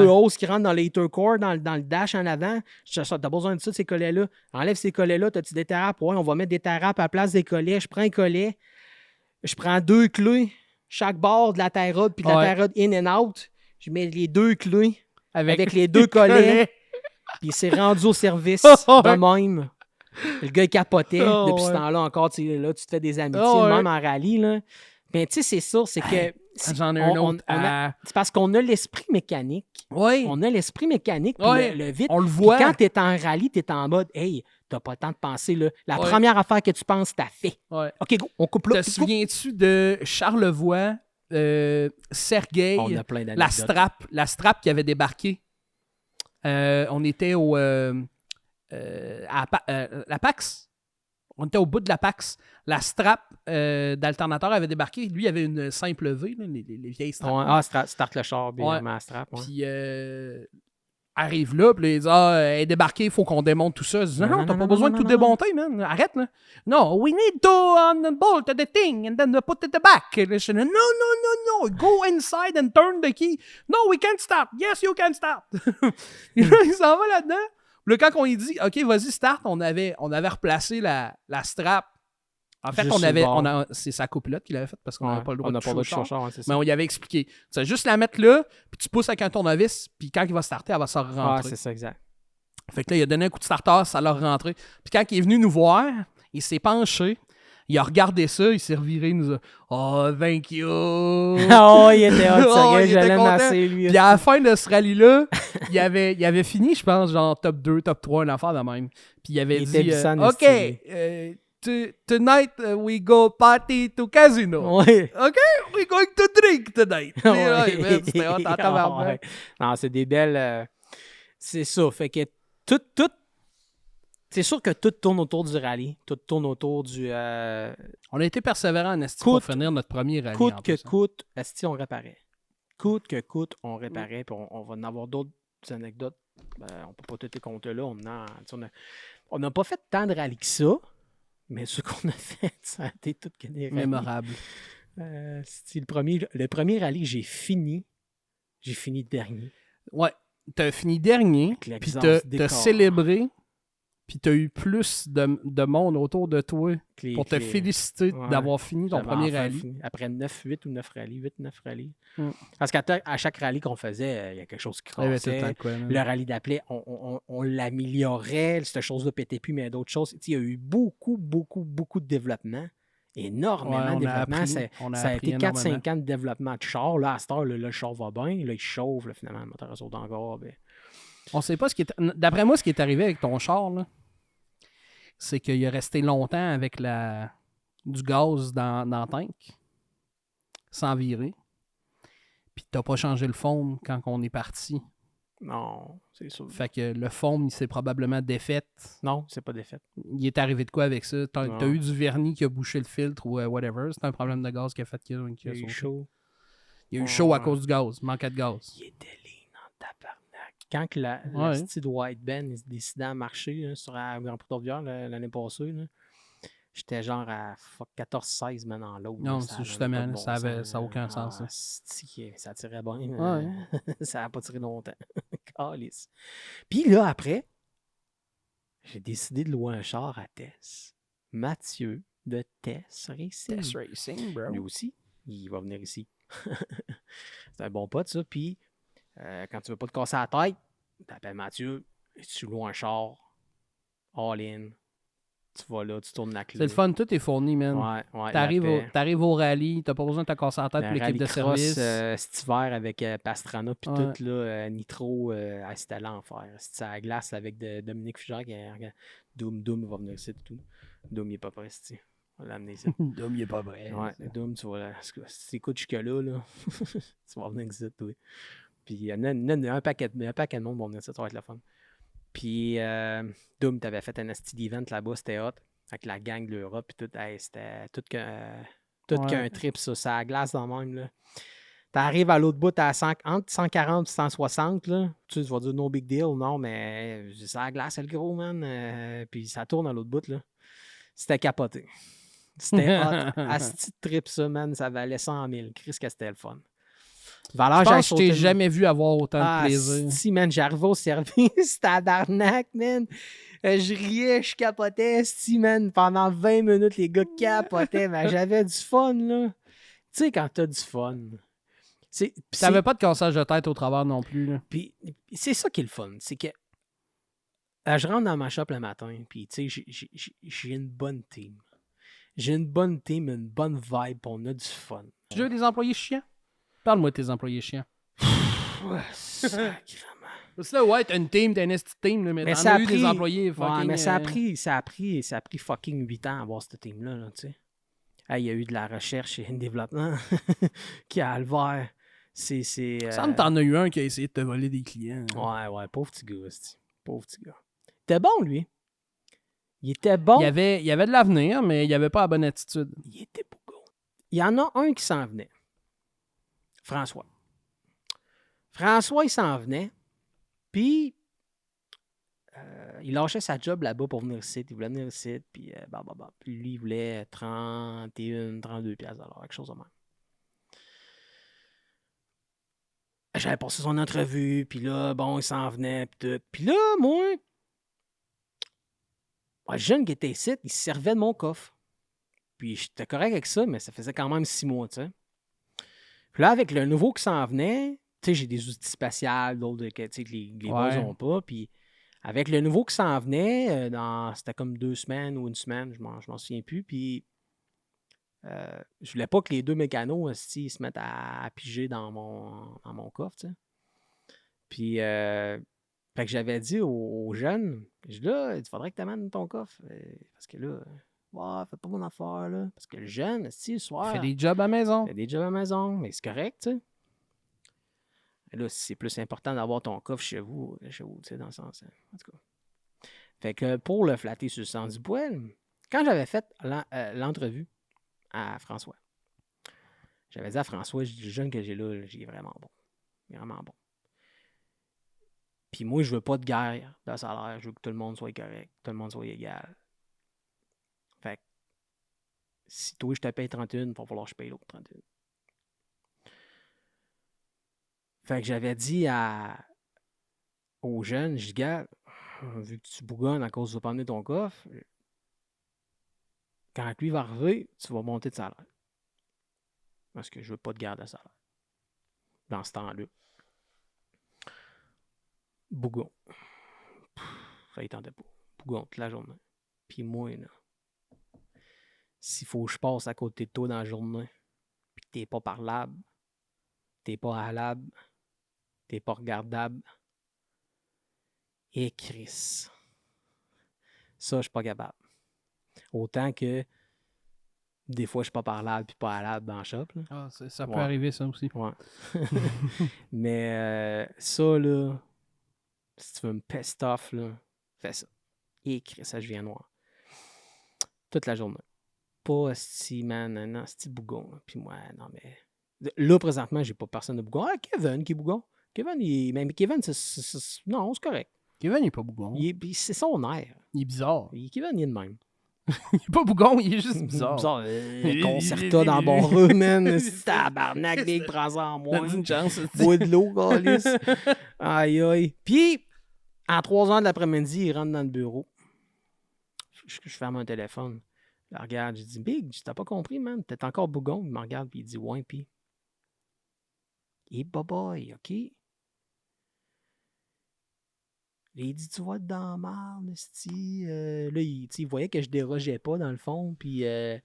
hausses qui rentrent dans le heater core, dans le dash en avant. T'as besoin de ça, ces collets-là. Enlève ces collets-là. T'as-tu des tarapes? Ouais, on va mettre des tarapes à la place des collets. Je prends un collet. Je prends 2 clés, chaque bord de la tie rod, puis de la tie rod in and out. Je mets les 2 clés avec les 2 collets. Puis il s'est rendu au service de même. Le gars, il capotait. Depuis ce temps-là, encore, tu sais, là, tu te fais des amitiés, même en rallye. Là. Mais tu sais, c'est ça, c'est que... J'en ai un autre. C'est parce qu'on a l'esprit mécanique. Oui. On a l'esprit mécanique, puis le vite. On le voit. Puis quand tu es en rallye, tu es en mode, hey, t'as pas le temps de penser. Là. La première affaire que tu penses, t'as fait. Ouais. OK, go, on coupe là. Te souviens-tu de Charlevoix, Sergueï, on a plein d'anecdotes. la strap qui avait débarqué? On était à la PAX. On était au bout de la PAX. La strap d'alternateur avait débarqué. Lui, il avait une simple V, là, les vieilles straps. Start le char, bien la strap. Ouais. Puis, arrive là, puis il dit elle est débarquée, il faut qu'on démonte tout ça. Je dis, non, t'as pas besoin de tout démonter, man. Arrête, là. Non, we need to unbolt the thing and then put it back. Je dis, no. Go inside and turn the key. No, we can't start. Yes, you can start. Et là, il s'en va là-dedans. Puis là, quand on lui dit, OK, vas-y, start, on avait replacé la strap. En fait, c'est sa copilote qui l'avait faite parce qu'on n'avait pas le droit de toucher au char. Mais on y avait expliqué. Tu sais, juste la mettre là, puis tu pousses avec un tournevis, puis quand il va starter, elle va se rentrer. Ah, c'est ça, exact. Fait que là, il a donné un coup de starter, ça l'a rentré. Puis quand il est venu nous voir, il s'est penché, il a regardé ça, il s'est reviré, il nous a « Oh, thank you! » Oh, il était hot, il était content. Lui. Puis à la fin de ce rallye-là, il avait fini, je pense, genre top 2, top 3, une affaire de même. Puis il avait dit « OK, tonight we go party to casino. Oui. OK, we're going to drink tonight. » C'était hot en tabarnak. Non, c'est des belles... c'est ça, fait que tout... C'est sûr que tout tourne autour du rallye. Tout tourne autour du... On a été persévérants en esti pour finir notre premier rallye. Coûte que coûte, esti, on réparait. Coûte que coûte, on réparait. Puis on va en avoir d'autres anecdotes. On peut pas tout les compter là. On n'a pas fait tant de rallye que ça. Mais ce qu'on a fait, ça a été tout que des rallyes. Mémorable. C'est le premier rallye que j'ai fini dernier. Ouais, t'as fini dernier, Avec puis l'exhaust t'as décor. célébré, puis t'as eu plus de monde autour de toi Clé- pour te clé- féliciter Ouais. d'avoir fini ton J'avais premier enfin rallye. fini. Après 8 ou 9 rallyes, 8-9 rallyes. Mm. Parce qu'à chaque rallye qu'on faisait, il y a quelque chose qui Il y avait tout le temps cassait. de quoi, man. Le rallye d'appelait, on l'améliorait. Cette chose-là pétait plus, mais d'autres choses. Tu sais, il y a eu beaucoup, beaucoup, beaucoup de développement. Énormément Ouais, de développement. Ça a été 4-5 ans de développement de char. Là, à cette heure, là, le char va bien. Là, il chauffe. Là, finalement, le moteur saute encore. Ben... On sait pas ce qui est... D'après moi, ce qui est arrivé avec ton char, là, c'est qu'il est resté longtemps avec du gaz dans le tank, sans virer. Puis t'as pas changé le foam quand on est parti. Non, c'est sûr. Fait que le foam, il s'est probablement défait. Non, c'est pas défait. Il est arrivé de quoi avec ça? T'as Non. eu du vernis qui a bouché le filtre ou whatever. C'est un problème de gaz qui a fait qu'il a Il y a eu sauté. chaud. Il y a eu chaud à Ouais. cause du gaz. Manquait de gaz. Il était lean en tabarnak. Quand que la Ouais. petite White Ben il se décidait à marcher là, sur la Grand Prix d'Orvière l'année passée, là, j'étais genre à 14-16 man en l'eau. Non, là, c'est avait justement, pas de bon ça avait- sens, ça a aucun là. sens, ça. Ça tirait bien. Ouais. Ça n'a pas tiré longtemps. Calice. Puis là, après, j'ai décidé de louer un char à Tess. Mathieu de Tess Racing. Test Racing, bro. Lui aussi, il va venir ici. C'est un bon pote, ça. Puis, quand tu veux pas te casser la tête, t'appelles Mathieu, et tu loues un char, all in. Tu vas là, tu tournes la clé. C'est le fun, tout est fourni, man. Ouais. T'arrives au rallye, t'as pas besoin de te casser la tête pour l'équipe de service. Cet hiver avec Pastrana, puis Ouais. tout, là, Nitro, c'était l'enfer. C'était à la glace avec Dominique Fugère. Doom va venir ici et tout. Doom, il est pas prêt, c'est. On va l'amener ici. Dom, il est pas vrai. Ouais, Doom, tu vas. Si tu écoutes jusque-là, là, tu vas venir ici, toi. Puis il y a un paquet de monde va venir ici, ça va être le fun. Puis Doom, t'avais fait un asti d'event là-bas, c'était hot. Avec la gang de l'Europe, puis tout, hey, c'était tout qu'un trip, ça. C'est à la glace dans le même, là. T'arrives à l'autre bout, t'as entre 140 et 160, là. Tu vas dire no big deal, non, mais c'est à la glace, c'est le gros, man. Puis ça tourne à l'autre bout, là. C'était capoté. C'était hot. Asti de trip, ça, man. Ça valait 100 000. Chris, que c'était le fun. Je pense que je t'ai jamais vu avoir autant de plaisir. Si, man, j'arrivais au service, c'était d'arnaque, man. Je riais, je capotais, si, man. Pendant 20 minutes, les gars capotaient, mais j'avais du fun, là. Tu sais, quand t'as du fun. T'avais pas de cassage de tête au travers non plus, là. Puis c'est ça qui est le fun. C'est que je rentre dans ma shop le matin, puis tu sais, j'ai une bonne team. J'ai une bonne team, une bonne vibe, puis on a du fun. Tu veux des employés chiants? Parle-moi de tes employés chiants. Ouais, sacrément. C'est là, ouais, t'as une team, t'as une esti team, là, mais t'en ça as eu des employés fucking... Ouais, mais ça a pris fucking 8 ans à avoir cette team-là, là, tu sais. Il y a eu de la recherche et un développement qui a le vert. Ça me t'en as eu un qui a essayé de te voler des clients. Ouais, pauvre petit gars, c'ti. Pauvre petit gars. Il était bon, lui. Il était bon. Il y avait de l'avenir, mais il n'y avait pas la bonne attitude. Il était beau. Il y en a un qui s'en venait. François, il s'en venait. Puis, il lâchait sa job là-bas pour venir ici. Il voulait venir ici. Puis, Puis lui, il voulait 31, 32 piastres de l'heure, quelque chose de même. J'avais passé son entrevue. Puis là, bon, il s'en venait. Puis tout. Puis là, moi, le jeune qui était ici, il se servait de mon coffre. Puis j'étais correct avec ça, mais ça faisait quand même 6 mois, tu sais. Puis là, avec le nouveau qui s'en venait, tu sais, j'ai des outils spatials, d'autres que les boys n'ont pas. Puis avec le nouveau qui s'en venait, c'était comme 2 semaines ou une semaine, je m'en souviens plus. Puis je voulais pas que les deux mécanos se mettent à piger dans mon coffre, tu sais. Puis fait que j'avais dit aux jeunes, je dis là, il faudrait que tu amènes ton coffre. Parce que là, fais pas mon affaire, là. Parce que le jeune, le soir. Il fait des jobs à la maison. Il fait des jobs à la maison, mais c'est correct, tu sais. Et là, c'est plus important d'avoir ton coffre chez vous, tu sais, dans le sens. En tout cas. Fait que pour le flatter sur le sens du poil, quand j'avais fait l'entrevue à François, j'avais dit à François, le jeune que j'ai là, il est vraiment bon. Il est vraiment bon. Puis moi, je veux pas de guerre de salaire. Je veux que tout le monde soit correct, que tout le monde soit égal. Fait que si toi, je te paye 31, il va falloir que je paye l'autre 31. Fait que j'avais dit aux jeunes, je dis, gars, vu que tu bougonnes à cause de pas amener ton coffre, quand lui va arriver, tu vas monter de salaire. Parce que je veux pas de garde à salaire. Dans ce temps-là. Bougon. Ça y tentait pas. Bougon toute la journée. Puis moi, là, s'il faut que je passe à côté de toi dans la journée, puis que t'es pas parlable, t'es pas halable, t'es pas regardable, et Chris. Ça, je suis pas capable. Autant que des fois, je suis pas parlable puis pas halable dans le shop. Là. Ah, ça peut Ouais. arriver, ça aussi. Ouais. Mais ça, là, si tu veux me pest off, là, fais ça. Et Chris, ça, je viens noir. Toute la journée. Pas asti, man, un asti bougon. Puis moi, non, mais. Là, présentement, j'ai pas personne de bougon. Ah, Kevin qui est bougon. Kevin, même Kevin, non, c'est correct. Kevin, il est pas bougon. C'est son air. Il est bizarre. Kevin, il est de même. Il est pas bougon, il est juste bizarre. Bizarre. Concerta dans bon rue, man. C'est tabarnak, big, prends-en en moins. Donne une chance. Bois de l'eau, câlisse. Aïe, aïe. Puis, à 3h de l'après-midi, il rentre dans le bureau. Je ferme un téléphone. Je le regarde, je dis, Big, t'as pas compris, man. T'es encore bougon. Il me regarde, puis il dit, ouais, puis. Et boy, OK. Il dit, tu vas être dans la merde, esti. Là, il voyait que je dérogeais pas, dans le fond, puis que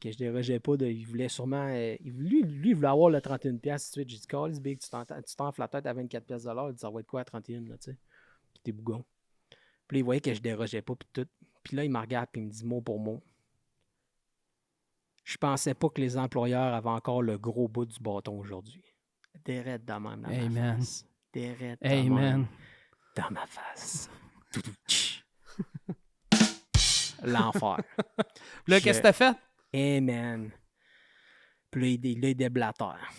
je dérogeais pas. Il voulait sûrement... lui, il voulait avoir le 31$, tout de suite. J'ai dit, Callis, Big, tu t'enfles la tête à 24$. Il dit, ça va être quoi à 31$, là, tu sais? Puis t'es bougon. Puis là, il voyait que je dérogeais pas, puis tout. Puis là, il me regarde, puis il me dit mot pour mot. Je pensais pas que les employeurs avaient encore le gros bout du bâton aujourd'hui. Derrette de même dans ma face. Derrette de même dans ma face. L'enfer. Là, qu'est-ce que t'as fait? Man. Puis là, il déblatère.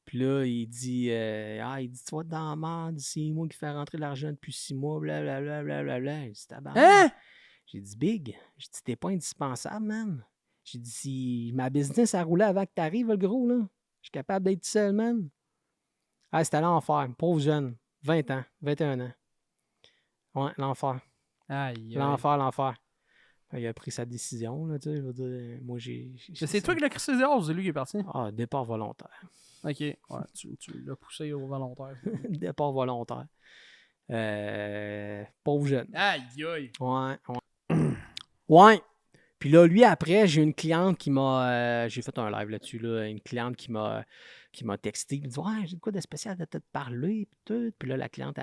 Puis là, il dit, il dit, tu vas être dans la merde, c'est moi qui fais rentrer l'argent depuis 6 mois, blablabla. J'ai dit, tabarnak. J'ai dit, Big, j'ai dit, t'es pas indispensable, man. J'ai dit, si ma business a roulé avant que t'arrives, le gros, là, je suis capable d'être seul, man. Ah, c'était l'enfer. Pauvre jeune. 20 ans, 21 ans. Ouais, l'enfer. Aïe. L'enfer. Il a pris sa décision, là, tu sais. Je veux dire, moi, c'est toi qui l'as créé dehors, c'est lui qui est parti? Ah, départ volontaire. OK. Ouais, tu l'as poussé au volontaire. Départ volontaire. Pauvre jeune. Aïe. Ouais. Puis là, lui, après, j'ai une cliente qui m'a... j'ai fait un live là-dessus, là. Une cliente qui m'a texté. Elle me dit, ouais, j'ai de quoi de spécial de te parler, puis tout. Puis là, la cliente,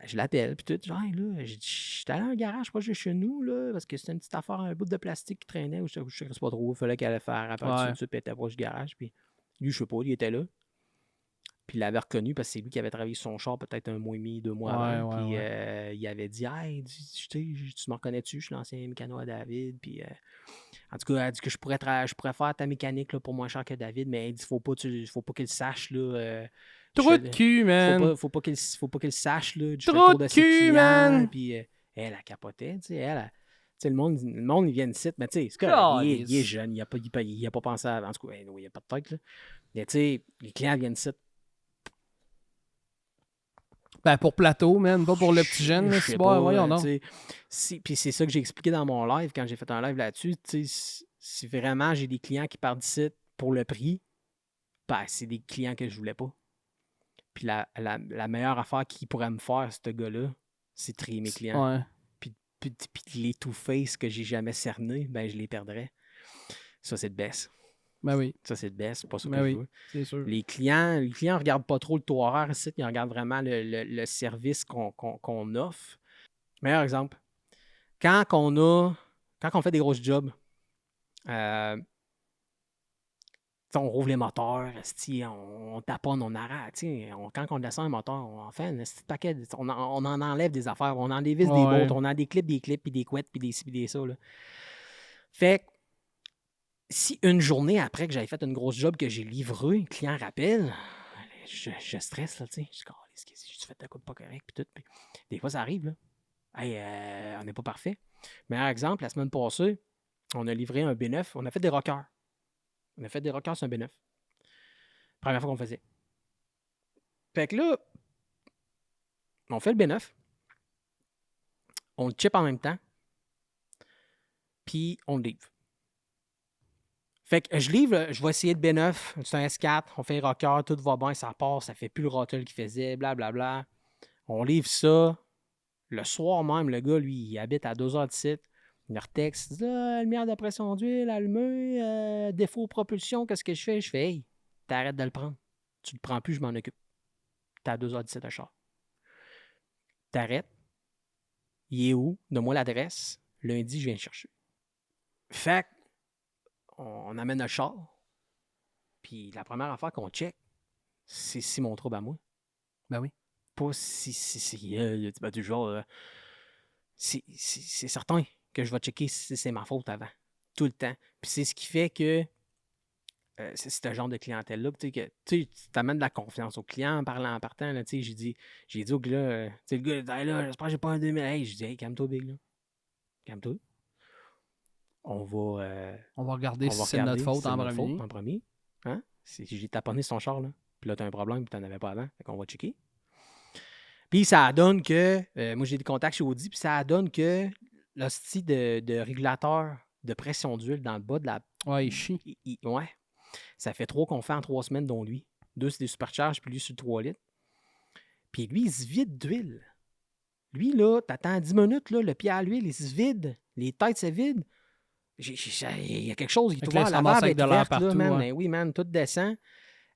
je l'appelle, puis tout. Genre, là, j'ai dit, je suis allé à un garage proche de chez nous, là, parce que c'était une petite affaire, un bout de plastique qui traînait, ou je sais pas trop. Il fallait qu'elle allait faire apparaître dessus, puis elle était proche du garage. Puis lui, je sais pas, il était là. Puis il l'avait reconnu parce que c'est lui qui avait travaillé sur son char peut-être 1 mois et demi, 2 mois avant. Puis il avait dit, hey, tu me reconnais-tu? Je suis l'ancien mécano à David. Puis en tout cas, elle dit que je pourrais faire ta mécanique là, pour moins cher que David, mais il dit, faut pas qu'il sache. Là, Trop de cul, man. Faut pas qu'il sache. Là, trop de cul, man. Puis elle capotait. Tu sais, le monde, il vient de site, mais tu sais, c'est correct, il est jeune, il a pas pensé à... En tout cas, il n'y a pas de tête. Là. Mais tu sais, les clients viennent de site. Ben, pour plateau, man, pas pour le petit jeune. Je sais pas, voyons donc. Puis c'est ça que j'ai expliqué dans mon live, quand j'ai fait un live là-dessus. Si vraiment j'ai des clients qui partent d'ici pour le prix, ben, c'est des clients que je voulais pas. Puis la meilleure affaire qu'il pourrait me faire, ce gars-là, c'est trier mes clients. Ouais. Puis les two-face que j'ai jamais cernés, ben je les perdrais. Ça, c'est de baisse. Ben oui. Ça, c'est de baisse, c'est pas ça que je veux. C'est sûr. Les clients ne regardent pas trop le taux horaire ici, ils regardent vraiment le service qu'on offre. Meilleur exemple, quand on fait des grosses jobs, on rouvre les moteurs, on taponne, on arrête. Quand on descend un moteur, on fait un petit paquet, on en enlève des affaires, on en dévisse des bolts, on en déclipe des clips, puis des couettes, puis des ci, puis des ça. Là. Fait que si une journée après que j'avais fait une grosse job que j'ai livré, le client rappelle, je stresse, là, tu sais. Je dis, j'ai fait de quoi de pas correct, puis tout. Puis, des fois, ça arrive, là. Hey, on n'est pas parfait. Meilleur exemple, la semaine passée, On a livré un B9. On a fait des rockers. On a fait des rockers sur un B9. Première fois qu'on faisait. Fait que là, on fait le B9. On le chip en même temps. Puis on le livre. Fait que je livre, je vais essayer le B9. C'est un S4. On fait les rockers. Tout va bien. Ça part. Ça fait plus le rotule qu'il faisait. Blablabla. On livre ça. Le soir même, le gars, lui, il habite à 2 heures de site. Il me retexte. Il dit, lumière de pression d'huile, allumée, défaut de propulsion, qu'est-ce que je fais? Je fais, hey, t'arrêtes de le prendre. Tu le prends plus, je m'en occupe. T'es à 2 heures de site à char. T'arrêtes. Il est où? Donne-moi l'adresse. Lundi, je viens le chercher. Fait on amène le char. Puis la première affaire qu'on check, c'est si mon trouble à moi. Ben oui. Pas si du genre. C'est certain que je vais checker si c'est ma faute avant. Tout le temps. Puis c'est ce qui fait que c'est ce genre de clientèle-là. Tu t'amènes de la confiance au client en parlant, en partant. Là, j'ai dit au gars, le gars, là, j'espère que j'ai pas un 2000. Hey, j'ai dit, hey, calme-toi, Big. Là. Calme-toi. On va regarder si c'est notre faute en premier. Hein? J'ai taponné son char, là. Puis là, t'as un problème, puis t'en avais pas avant. Fait qu'on va checker. Puis ça donne que, moi j'ai des contacts chez Audi, puis ça donne que l'hostie de régulateur de pression d'huile dans le bas de la... Ouais, il chie. Ouais. Ça fait 3 qu'on fait en 3 semaines, dont lui. 2, c'est des supercharges, puis lui, sur le 3 litres. Puis lui, il se vide d'huile. Lui, là, t'attends 10 minutes, là, le pied à l'huile, il se vide. Les têtes se vident. Il y a quelque chose, il est ouvert, la valve est ouverte, là, man. Ouais. Oui, man, tout descend.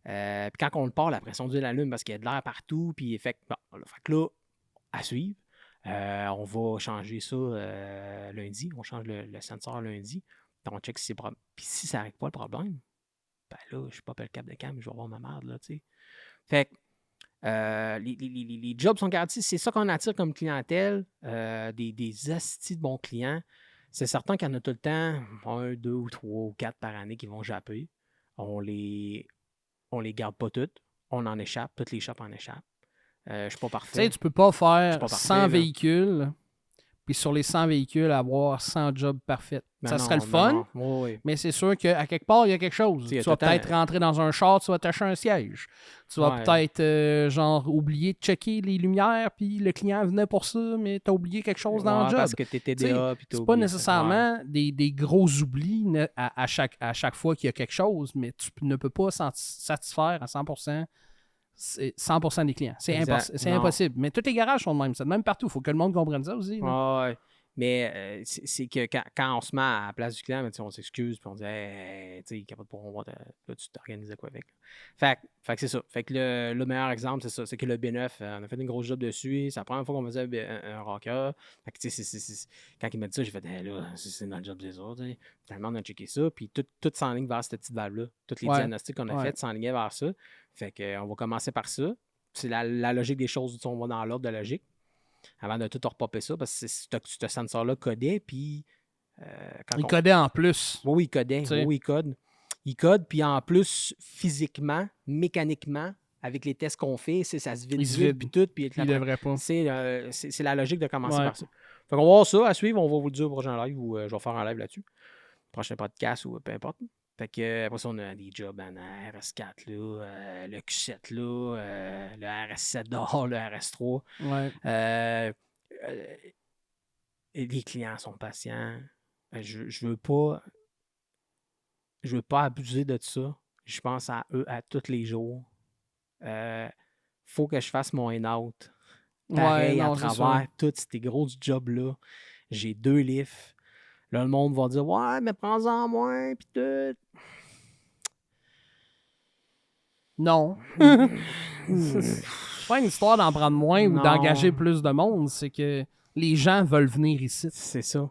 Puis quand on le part, la pression d'huile allume parce qu'il y a de l'air partout. Puis fait que là, à suivre, on va changer ça lundi. On change le sensor lundi. Donc on check si c'est problème. Puis si ça n'arrive pas le problème, ben là, je pop le câble de cam, je vais avoir ma merde, là, tu sais. Fait que les jobs sont garantis. C'est ça qu'on attire comme clientèle. Des astis de bons clients. C'est certain qu'il y en a tout le temps 1, 2 ou 3 ou 4 par année qui vont japper. On les garde pas toutes. On en échappe. Toutes les échappes en échappent. Je suis pas parfait. Tu sais, tu peux pas faire 100 véhicules, puis sur les 100 véhicules, avoir 100 jobs parfaits. Ça serait le fun, mais c'est sûr qu'à quelque part, il y a quelque chose. Tu vas peut-être rentrer dans un char, tu vas t'acheter un siège. Tu vas peut-être, oublier de checker les lumières, puis le client venait pour ça, mais tu as oublié quelque chose dans le job. Parce que tu es TDA. C'est pas nécessairement des gros oublis à chaque fois qu'il y a quelque chose, mais tu ne peux pas satisfaire à 100%. C'est 100% des clients. C'est impossible. Mais tous les garages sont de même. C'est de même partout. Il faut que le monde comprenne ça aussi. Ouais. Mais c'est que quand on se met à la place du client, on s'excuse puis on dit hey, tu sais, capable pour moi, là, tu t'organises quoi avec. Fait que c'est ça. Fait que le meilleur exemple, c'est ça. C'est que le B9, on a fait une grosse job dessus. C'est la première fois qu'on faisait un rocker. Fait que tu sais, quand il m'a dit ça, j'ai fait hey, là, c'est notre job des autres. Finalement, on a checké ça. Puis tout s'enligne vers cette petite valve-là. Tous les diagnostics qu'on a faits s'enlignaient vers ça. Fait qu'on va commencer par ça. C'est la logique des choses. On va dans l'ordre de logique. Avant de tout repopper ça, parce que ce sensor-là codait, puis... il codait en plus. Oui, il codait. Oui, il code. Il code, puis en plus, physiquement, mécaniquement, avec les tests qu'on fait, ça se vide, puis tout. Puis il devrait pas. C'est la logique de commencer par ça. Fait qu'on va voir ça à suivre. On va vous le dire au prochain live, ou je vais faire un live là-dessus. Prochain podcast, ou peu importe. Fait que après ça, on a des jobs en RS4, là, le Q7, là, le RS7 dehors, le RS3. Ouais. Les clients sont patients. Je veux pas abuser de ça. Je pense à eux à tous les jours. Faut que je fasse mon in-out. Pareil, à travers tous ces gros jobs-là. J'ai 2 lifts. Là, le monde va dire « Ouais, mais prends-en moins, pis tout. » Non. C'est pas une histoire d'en prendre moins ou d'engager plus de monde. C'est que les gens veulent venir ici. C'est ça.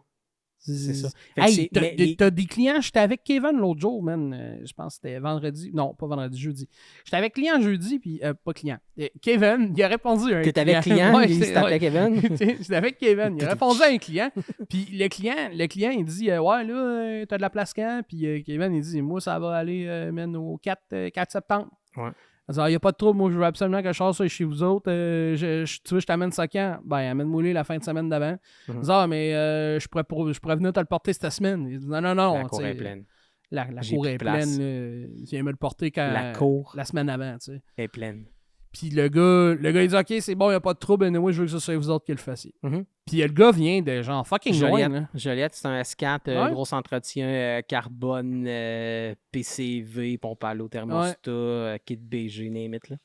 C'est ça. Hey, t'as des clients, j'étais avec Kevin l'autre jour, man. Je pense que c'était vendredi. Non, pas vendredi, jeudi. J'étais avec client jeudi, puis pas client. Kevin, il a répondu à un client. T'étais avec client, il s'appelait Kevin? J'étais avec Kevin. Il a répondu à un client. Puis le client, il dit ouais, là, t'as de la place quand? Puis Kevin, il dit moi, ça va aller, man, au 4 septembre. Ouais. Elle dit, il n'y a pas de trouble, moi je veux absolument que je sorte chez vous autres. Tu veux que je t'amène ça quand? Ben, amène-moi la fin de semaine d'avant. Elle dit, mais je pourrais venir te le porter cette semaine. Il dit, non. La cour est pleine. La cour est pleine. Viens me le porter la semaine avant. Tu sais. Est pleine. Puis le gars, il dit, OK, c'est bon, il n'y a pas de trouble. Mais moi, je veux que ce soit vous autres qui le fassiez. Puis le gars vient de genre fucking loin. Joliette, c'est un S4, gros entretien, carbone, PCV, pompe à l'eau, thermostat, kit BG, name it, là.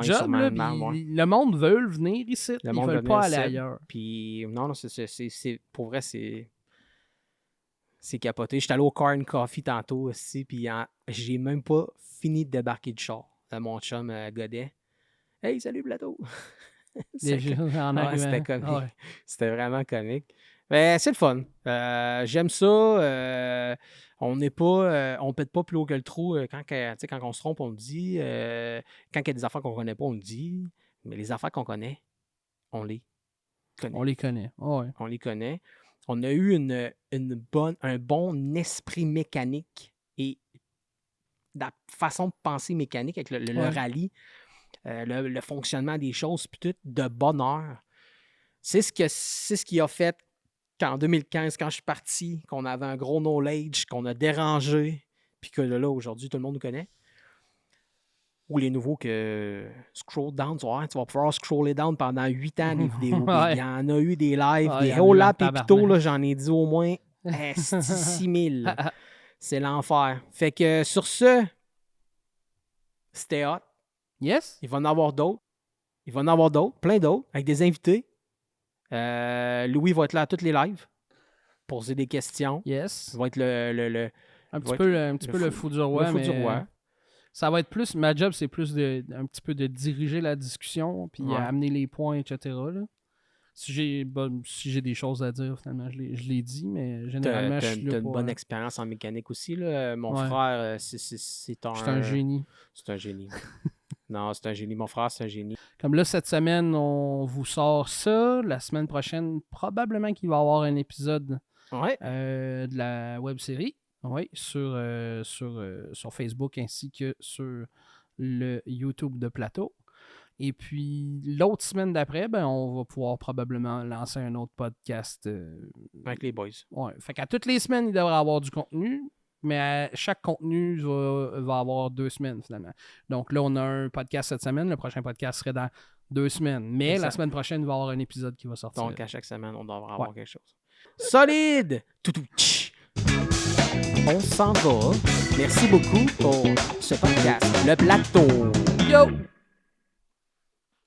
Job, là, le monde veut venir ici. Ils ne veulent pas aller ailleurs. Puis non, pour vrai, c'est capoté. J'étais allé au Corn Coffee tantôt aussi, puis j'ai même pas fini de débarquer du char. Mon chum Godet. Hey, salut Plateau! C'était comique. Ouais. C'était vraiment comique. Mais c'est le fun. J'aime ça. On n'est pas. On pète pas plus haut que le trou. Quand on se trompe, on le dit. Quand il y a des affaires qu'on connaît pas, on le dit. Mais les affaires qu'on connaît, on les connaît. On les connaît. Oh ouais. On les connaît. On a eu un bon esprit mécanique et la façon de penser mécanique avec le rallye, le fonctionnement des choses, puis tout, de bonne heure. C'est ce qui a fait qu'en 2015, quand je suis parti, qu'on avait un gros knowledge, qu'on a dérangé, puis que là, aujourd'hui, tout le monde nous connaît. Ou les nouveaux que scroll down, tu vas pouvoir scroller down pendant 8 ans les vidéos. Il y en a eu des lives, des Hola Pépito, là, j'en ai dit au moins 6000. C'est l'enfer. Fait que sur ce, c'était hot. Yes. Il va en avoir d'autres. Plein d'autres, avec des invités. Louis va être là à toutes les lives. Poser des questions. Yes. Il va être un petit peu le fou du roi. Le fou du roi. Ça va être plus, ma job, c'est plus un petit peu de diriger la discussion, puis amener les points, etc. Là. Si j'ai des choses à dire, finalement, je l'ai dit, mais généralement, je suis là. T'as une bonne expérience en mécanique aussi, là. Mon frère, c'est un génie. C'est un génie. Non, c'est un génie. Mon frère, c'est un génie. Comme là, cette semaine, on vous sort ça. La semaine prochaine, probablement qu'il va y avoir un épisode de la web-série. Oui, sur Facebook ainsi que sur le YouTube de Plateau. Et puis, l'autre semaine d'après, on va pouvoir probablement lancer un autre podcast. Avec les boys. Ouais. Fait qu'à toutes les semaines, il devrait y avoir du contenu, mais chaque contenu va avoir 2 semaines, finalement. Donc là, on a un podcast cette semaine. Le prochain podcast serait dans 2 semaines. Mais la semaine prochaine, il va y avoir un épisode qui va sortir. Donc, à chaque semaine, on devrait avoir quelque chose. Solide! On s'en va. Merci beaucoup pour ce podcast. Le Plateau. Yo!